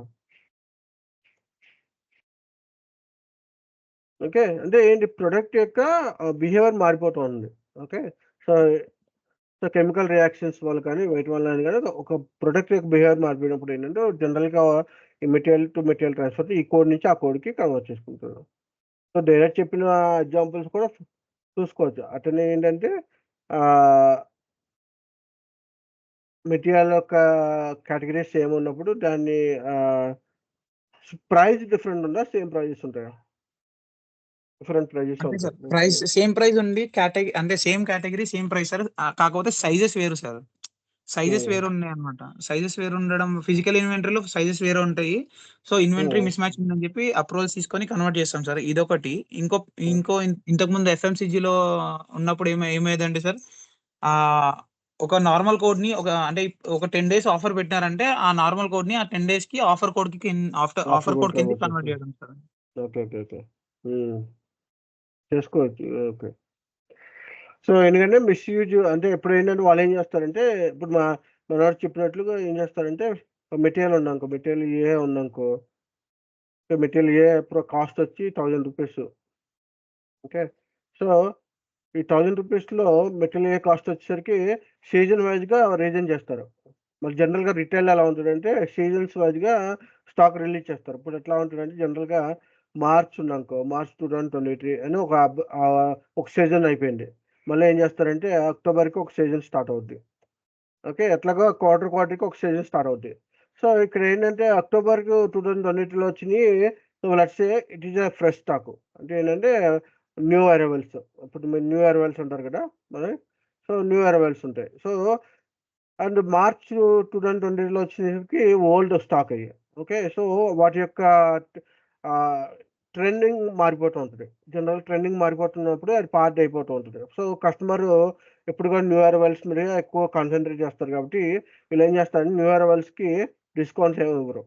ఓకే, అంటే ఏంటి ప్రొడక్ట్ యొక్క బిహేవియర్ మారిపోతుంది. ఓకే, సో కెమికల్ రియాక్షన్స్ వల్ల కానీ వీటి వల్ల కానీ ఒక ప్రొడక్ట్ యొక్క బిహేవియర్ మారిపోయినప్పుడు ఏంటంటే జనరల్గా ఈ మెటీరియల్ టు మెటీరియల్ ట్రాన్స్ఫర్ ఈ కోడ్ నుంచి ఆ కోడ్కి కన్వర్ట్ చేసుకుంటారు. సో డైరెక్ట్ చెప్పిన ఎగ్జాంపుల్స్ కూడా చూసుకోవచ్చు. అట్లనే ఏంటంటే మెటీరియల్ యొక్క కేటగిరీస్ సేమ్ ఉన్నప్పుడు దాన్ని ప్రైస్ డిఫరెంట్ ఉందా, సేమ్ ప్రైజెస్ ఉంటాయా? డిఫరెంట్ ప్రైజెస్ ఉంటాయి. ప్రైస్ సేమ్ ప్రైస్ ఉంది, కేటగిరీ అంటే same category same price sir. కాకపోతే సైజెస్ వేరు సార్. సైజెస్ వేరు ఉన్నాయి అనమాట. సైజెస్ వేరు ఉండడం, ఫిజికల్ ఇన్వెంటరీలో సైజెస్ వేరే ఉంటాయి. సో ఇన్వెంటరీ మిస్ మ్యాచ్ ఉందని చెప్పి అప్రూవల్స్ తీసుకొని కన్వర్ట్ చేస్తాం సార్. ఇదొకటి. ఇంకో ఇంతకు ముందు ఎఫ్ఎంసీజీలో ఉన్నప్పుడు ఏమయ్యేదంటే సార్, ఒక నార్మల్ కోడ్ ని ఒక 10 days ఆఫర్ పెట్టినారంటే ఆ నార్మల్ కోడ్ ని ఆ 10 days కి ఆఫర్ కోడ్ కి ఆఫర్ కోడ్ కింద కన్వర్ట్ చేయడం సార్. ఓకే ఓకే ఓకే చేసుకోవచ్చు. ఓకే, సో ఎందుకంటే మిస్యూజ్ అంటే ఇప్పుడు ఏంటంటే వాళ్ళు ఏం చేస్తారంటే, ఇప్పుడు మనవాడు చెప్పినట్లుగా ఏం చేస్తారంటే మెటీరియల్ ఉందనుకో, మెటీరియల్ ఏ ఉందనుకో, మెటీరియల్ ఏ ఇప్పుడు కాస్ట్ వచ్చి 1000 రూపీస్. ఓకే, సో ఈ 1000 రూపీస్లో మెటీరియల్ ఏ కాస్ట్ వచ్చేసరికి సీజన్ వైజ్గా రీజన్ చేస్తారు. మరి జనరల్గా రిటైల్ ఎలా ఉంటుందంటే సీజన్స్ వైజ్గా స్టాక్ రిలీజ్ చేస్తారు. ఇప్పుడు ఎట్లా ఉంటుందంటే జనరల్గా మార్చ్ ఉందనుకో, మార్చ్ 2023 అని ఒక సీజన్ అయిపోయింది. మళ్ళీ ఏం చేస్తారంటే అక్టోబర్కి ఒక సీజన్ స్టార్ట్ అవుద్ది. ఓకే, ఎట్లాగో క్వార్టర్కి ఒక సీజన్ స్టార్ట్ అవుద్ది. సో ఇక్కడ ఏంటంటే అక్టోబర్కి 2023లో వచ్చినాయి. So let's say it is a fresh stock. అంటే ఏంటంటే న్యూ అరైవల్స్. ఇప్పుడు మీరు న్యూ అరైవల్స్ ఉంటారు కదా మరి, సో న్యూ అరైవల్స్ ఉంటాయి. సో అండ్ మార్చ్ 2020లో వచ్చేసరికి ఓల్డ్ స్టాక్ అయ్యాయి. ఓకే, సో వాటి యొక్క ట్రెండింగ్ మారిపోతూ ఉంటుంది. జనరల్ ట్రెండింగ్ మారిపోతున్నప్పుడు అది పార్ట్ అయిపోతూ ఉంటుంది. సో కస్టమర్ ఎప్పుడు కూడా న్యూ అరైవల్స్ మీద ఎక్కువ కాన్సన్ట్రేట్ చేస్తారు కాబట్టి వీళ్ళు ఏం చేస్తారంటే న్యూ అరైవల్స్కి డిస్కౌంట్స్ ఏమి ఇవ్వరు,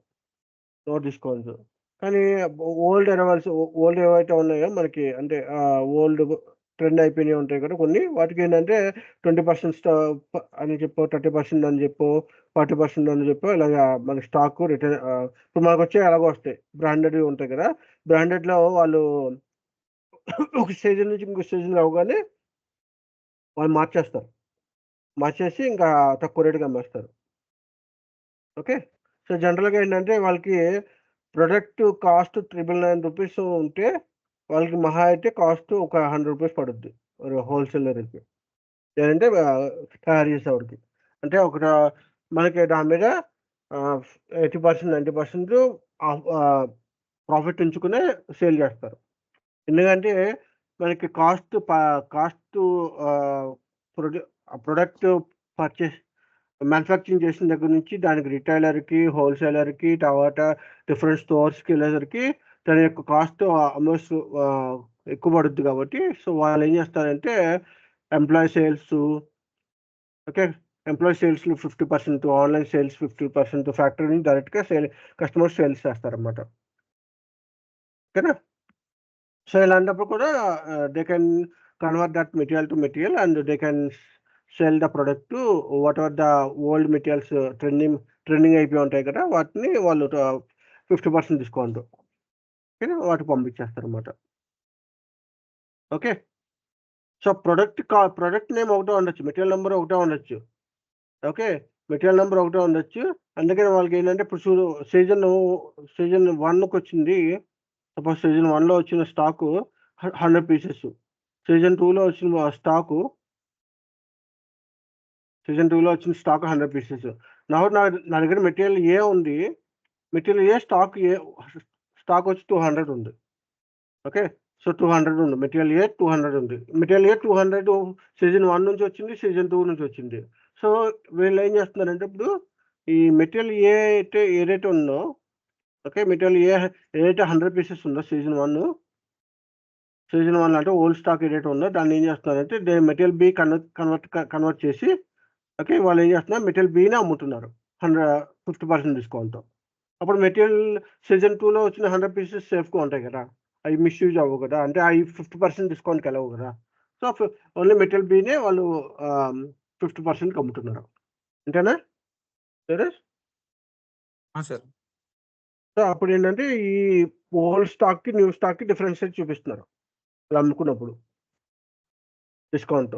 నో డిస్కౌంట్స్. కానీ ఓల్డ్ అరైవల్స్ ఏవైతే ఉన్నాయో మనకి అంటే ఓల్డ్ ట్రెండ్ అయిపోయినవి ఉంటాయి కదా కొన్ని, వాటికి ఏంటంటే 20% అని చెప్పు, 30% అని చెప్పు, 40% అని చెప్పు, ఇలాగా మనకి స్టాక్ రిటర్న్ ఇప్పుడు మనకు వచ్చే అలాగే వస్తాయి. బ్రాండెడ్ ఉంటాయి కదా, బ్రాండెడ్లో వాళ్ళు ఒక సీజన్ నుంచి ఇంకో సీజన్ అవగానే వాళ్ళు మార్చేసి ఇంకా తక్కువ రేటుకి అమ్మేస్తారు. ఓకే, సో జనరల్గా ఏంటంటే వాళ్ళకి ప్రొడక్ట్ కాస్ట్ 999 రూపీస్ ఉంటే వాళ్ళకి మహా అయితే కాస్ట్ ఒక 100 రూపీస్ పడుద్ది హోల్సేలర్కి, లేదంటే తయారు చేసేవాడికి. అంటే ఒక మనకి దాని మీద 80% 90% ప్రాఫిట్ ఉంచుకునే సేల్ చేస్తారు. ఎందుకంటే మనకి కాస్ట్ ప్రొడక్ట్ పర్చేస్ మ్యానుఫ్యాక్చరింగ్ చేసిన దగ్గర నుంచి దానికి రిటైలర్కి, హోల్సేలర్కి, తర్వాత డిఫరెంట్ స్టోర్స్కి వెళ్ళేసరికి దాని యొక్క కాస్ట్ ఆల్మోస్ట్ ఎక్కువ పడుద్ది కాబట్టి సో వాళ్ళు ఏం చేస్తారంటే ఎంప్లాయీ సేల్స్, ఓకే, ఎంప్లాయీ సేల్స్లో 50%, ఆన్లైన్ సేల్స్ 50%, ఫ్యాక్టరీ నుంచి డైరెక్ట్గా కస్టమర్ సేల్స్ చేస్తారన్నమాట. ఓకేనా, సో ఇలాంటప్పుడు కూడా they can convert that material to material and they can sell the product to what ever the old materials trending అయిపోయి ఉంటాయి కదా, వాటిని వాళ్ళు 50% డిస్కౌంట్ వాటికి పంపించేస్తారు అన్నమాట. ఓకే, సో ప్రొడక్ట్ నేమ్ ఒకటే ఉండొచ్చు, మెటీరియల్ నెంబర్ ఒకటే ఉండొచ్చు. ఓకే, మెటీరియల్ నెంబర్ ఒకటే ఉండొచ్చు. అందుకని వాళ్ళకి ఏంటంటే ఇప్పుడు సీజన్ 1కి వచ్చింది, సపోజ్ సీజన్ 1లో వచ్చిన స్టాకు 100 పీసెస్, సీజన్ 2లో వచ్చిన స్టాకు 100 పీసెస్. నా దగ్గర మెటీరియల్ ఏ ఉంది, మెటీరియల్ ఏ స్టాక్ వచ్చి 200 ఉంది. ఓకే, సో 200 ఉంది, మెటీరియల్ ఏ 200 ఉంది. మెటీరియల్ ఏ 200 సీజన్ 1 నుంచి వచ్చింది, సీజన్ 2 నుంచి వచ్చింది. సో వీళ్ళు ఏం చేస్తున్నారంటే ఇప్పుడు ఈ మెటీరియల్ ఏదైతే ఉందో, ఓకే, మెటీరియల్ ఏదైతే 100 పీసెస్ ఉందో సీజన్ 1 అంటే ఓల్డ్ స్టాక్ ఏదైతే ఉందో దాన్ని ఏం చేస్తున్నారంటే మెటీరియల్ బి కన్వర్ట్ చేసి, ఓకే, వాళ్ళు ఏం చేస్తున్నారు మెటీరియల్ బిని అమ్ముతున్నారు 50% డిస్కౌంట్. అప్పుడు మెటీరియల్ సీజన్ 2లో వచ్చిన 100 పీసెస్ సేఫ్గా ఉంటాయి కదా, అవి మిస్యూజ్ అవ్వవు కదా, అంటే అవి 50% డిస్కౌంట్కి వెళ్ళవు కదా. సో ఓన్లీ మెటీరియల్ బినే వాళ్ళు 50% అమ్ముతున్నారు. అంతేనా? సురేష్? సార్. సో అప్పుడు ఏంటంటే ఈ ఓల్డ్ స్టాక్కి న్యూ స్టాక్కి డిఫరెన్షియేట్ చూపిస్తున్నారు వాళ్ళు అమ్ముకున్నప్పుడు డిస్కౌంట్.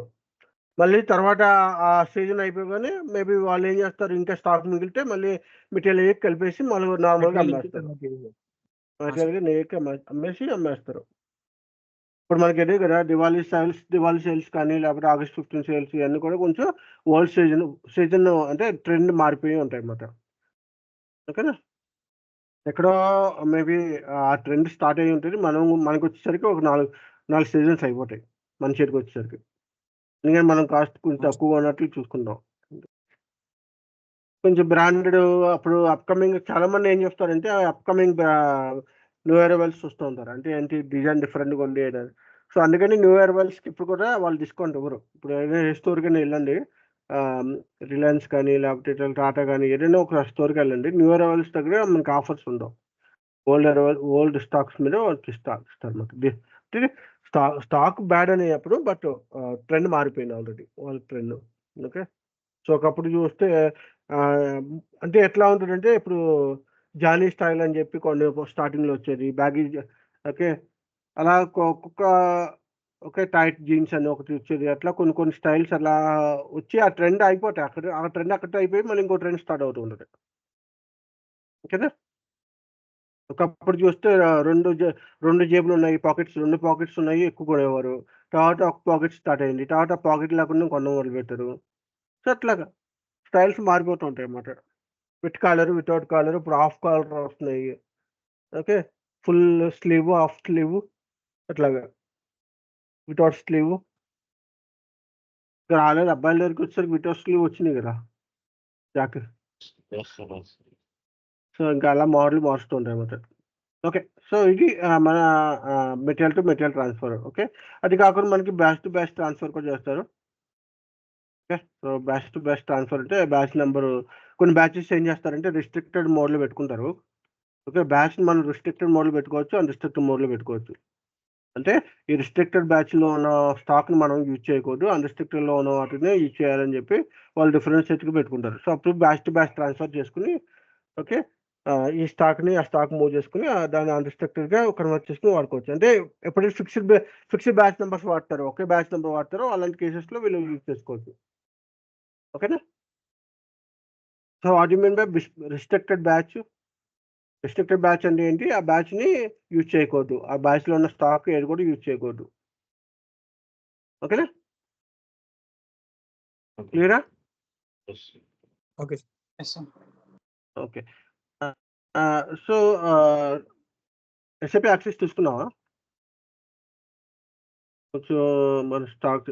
మళ్ళీ తర్వాత ఆ సీజన్ అయిపోగానే మేబీ వాళ్ళు ఏం చేస్తారు, ఇంకా స్టాక్ మిగిలితే మళ్ళీ మెటీరియల్ కలిపేసి మళ్ళీ నార్మల్గా అమ్మేస్తారు. మెటీరియల్గా నెయ్యికి అమ్మేస్తారు. ఇప్పుడు మనకి తెలియదు కదా, దివాళీ సేల్స్ కానీ లేకపోతే August 15 సేల్స్ ఇవన్నీ కూడా కొంచెం ఓల్డ్ సీజన్ అంటే ట్రెండ్ మారిపోయి ఉంటాయి అన్నమాట. ఓకేనా? ఎక్కడో మేబీ ఆ ట్రెండ్ స్టార్ట్ అయ్యి ఉంటుంది. మనకు వచ్చేసరికి ఒక 4 సీజన్స్ అయిపోతాయి మన చేతికి వచ్చేసరికి. ఎందుకంటే మనం కాస్ట్ కొంచెం తక్కువ ఉన్నట్లు చూసుకుంటాం. కొంచెం బ్రాండెడ్ అప్పుడు అప్కమింగ్ చాలా మంది ఏం చేస్తారంటే అప్కమింగ్ న్యూ అరైవల్స్ చూస్తూ ఉంటారు. అంటే ఏంటి డిజైన్ డిఫరెంట్గా ఉంది అని. సో అందుకని న్యూ అరైవల్స్కి ఇప్పుడు కూడా వాళ్ళు డిస్కౌంట్ ఇవ్వరు. ఇప్పుడు ఏదైనా స్టోర్కి వెళ్ళండి, రిలయన్స్ కానీ లేకపోతే టాటా కానీ ఏదైనా ఒక స్టోర్కి వెళ్ళండి, న్యూ అరైవల్స్ దగ్గర మనకి ఆఫర్స్ ఉండవు. ఓల్డ్ స్టాక్స్ మీద వాళ్ళకి ఇస్తారు అన్నమాట. స్టాక్ బ్యాడ్ అనేటప్పుడు బట్ ట్రెండ్ మారిపోయింది ఆల్రెడీ వాళ్ళ ట్రెండ్. ఓకే. సో ఒకప్పుడు చూస్తే అంటే ఎట్లా ఉంటుందంటే ఇప్పుడు జానీ స్టైల్ అని చెప్పి కొన్ని స్టార్టింగ్లో వచ్చేది బ్యాగీ. ఓకే. అలా ఒక్కొక్క ఓకే టైట్ జీన్స్ అని ఒకటి వచ్చేది. అట్లా కొన్ని స్టైల్స్ అలా వచ్చి ఆ ట్రెండ్ అయిపోతాయి. ఆ ట్రెండ్ అక్కడ అయిపోయి మళ్ళీ ఇంకో ట్రెండ్ స్టార్ట్ అవుతూ ఉంటుంది. ఓకేనా? ఒకప్పుడు చూస్తే రెండు జేబులు ఉన్నాయి, రెండు పాకెట్స్ ఉన్నాయి, ఎక్కువ కొనేవారు. తర్వాత ఒక పాకెట్ స్టార్ట్ అయింది, తర్వాత పాకెట్ లేకుండా కొనడం మొదలు పెట్టారు. సో అట్లాగా స్టైల్స్ మారిపోతూ ఉంటాయి అన్నమాట. విత్ కాలర్, వితౌట్ కాలర్, ఇప్పుడు హాఫ్ కాలర్ వస్తున్నాయి. Okay. Full sleeve, half slew, అట్లాగా వితౌట్ స్లీవ్ రాలేదు. అబ్బాయిల దగ్గరికి వచ్చేసరికి వితౌట్ స్లీవ్ వచ్చినాయి కదా జాకెట్. సో ఇంకా అలా మారుస్తూ ఉంటాయి అన్నమాట. ఓకే. సో ఇది మన material to material transfer. Okay. అది కాకుండా మనకి బ్యాచ్ టు బ్యాచ్ ట్రాన్స్ఫర్ కూడా చేస్తారు. Okay. So batch to batch transfer అంటే బ్యాచ్ నెంబరు కొన్ని బ్యాచెస్ ఏం చేస్తారంటే రిస్ట్రిక్టెడ్ మోడ్లో పెట్టుకుంటారు. ఓకే. బ్యాచ్ని మనం రిస్ట్రిక్టెడ్ మోడ్లో పెట్టుకోవచ్చు, అన్రిస్ట్రిక్టెడ్ మోడ్లో పెట్టుకోవచ్చు. అంటే ఈ రిస్ట్రిక్టెడ్ బ్యాచ్లో ఉన్న స్టాక్ని మనం యూజ్ చేయకూడదు, అన్రిస్ట్రిక్టెడ్లో ఉన్న వాటిని యూజ్ చేయాలని చెప్పి వాళ్ళు డిఫరెన్షియేట్గా పెట్టుకుంటారు. సో అప్పుడు బ్యాచ్ టు బ్యాచ్ ట్రాన్స్ఫర్ చేసుకుని ఓకే ఈ స్టాక్ని ఆ స్టాక్ మూవ్ చేసుకుని దాన్ని అన్రిస్ట్రిక్టెడ్గా కన్వర్ట్ చేసుకుని వాడుకోవచ్చు. అంటే ఎప్పుడైతే ఫిక్స్డ్ బ్యాచ్ నెంబర్స్ వాడతారు, ఒకే బ్యాచ్ నెంబర్ వాడతారో అలాంటి కేసెస్లో వీళ్ళు యూజ్ చేసుకోవచ్చు. ఓకేనా? So what you mean by restricted batch? Restricted batch అంటే ఏంటి? ఆ బ్యాచ్ని యూజ్ చేయకూడదు, ఆ బ్యాచ్లో ఉన్న స్టాక్ ఏది కూడా యూజ్ చేయకూడదు. ఓకేనా? క్లియరా? Okay. Yes, sir. Okay. So SAP access తీసుకున్నావా? కొంచెం మన స్టాక్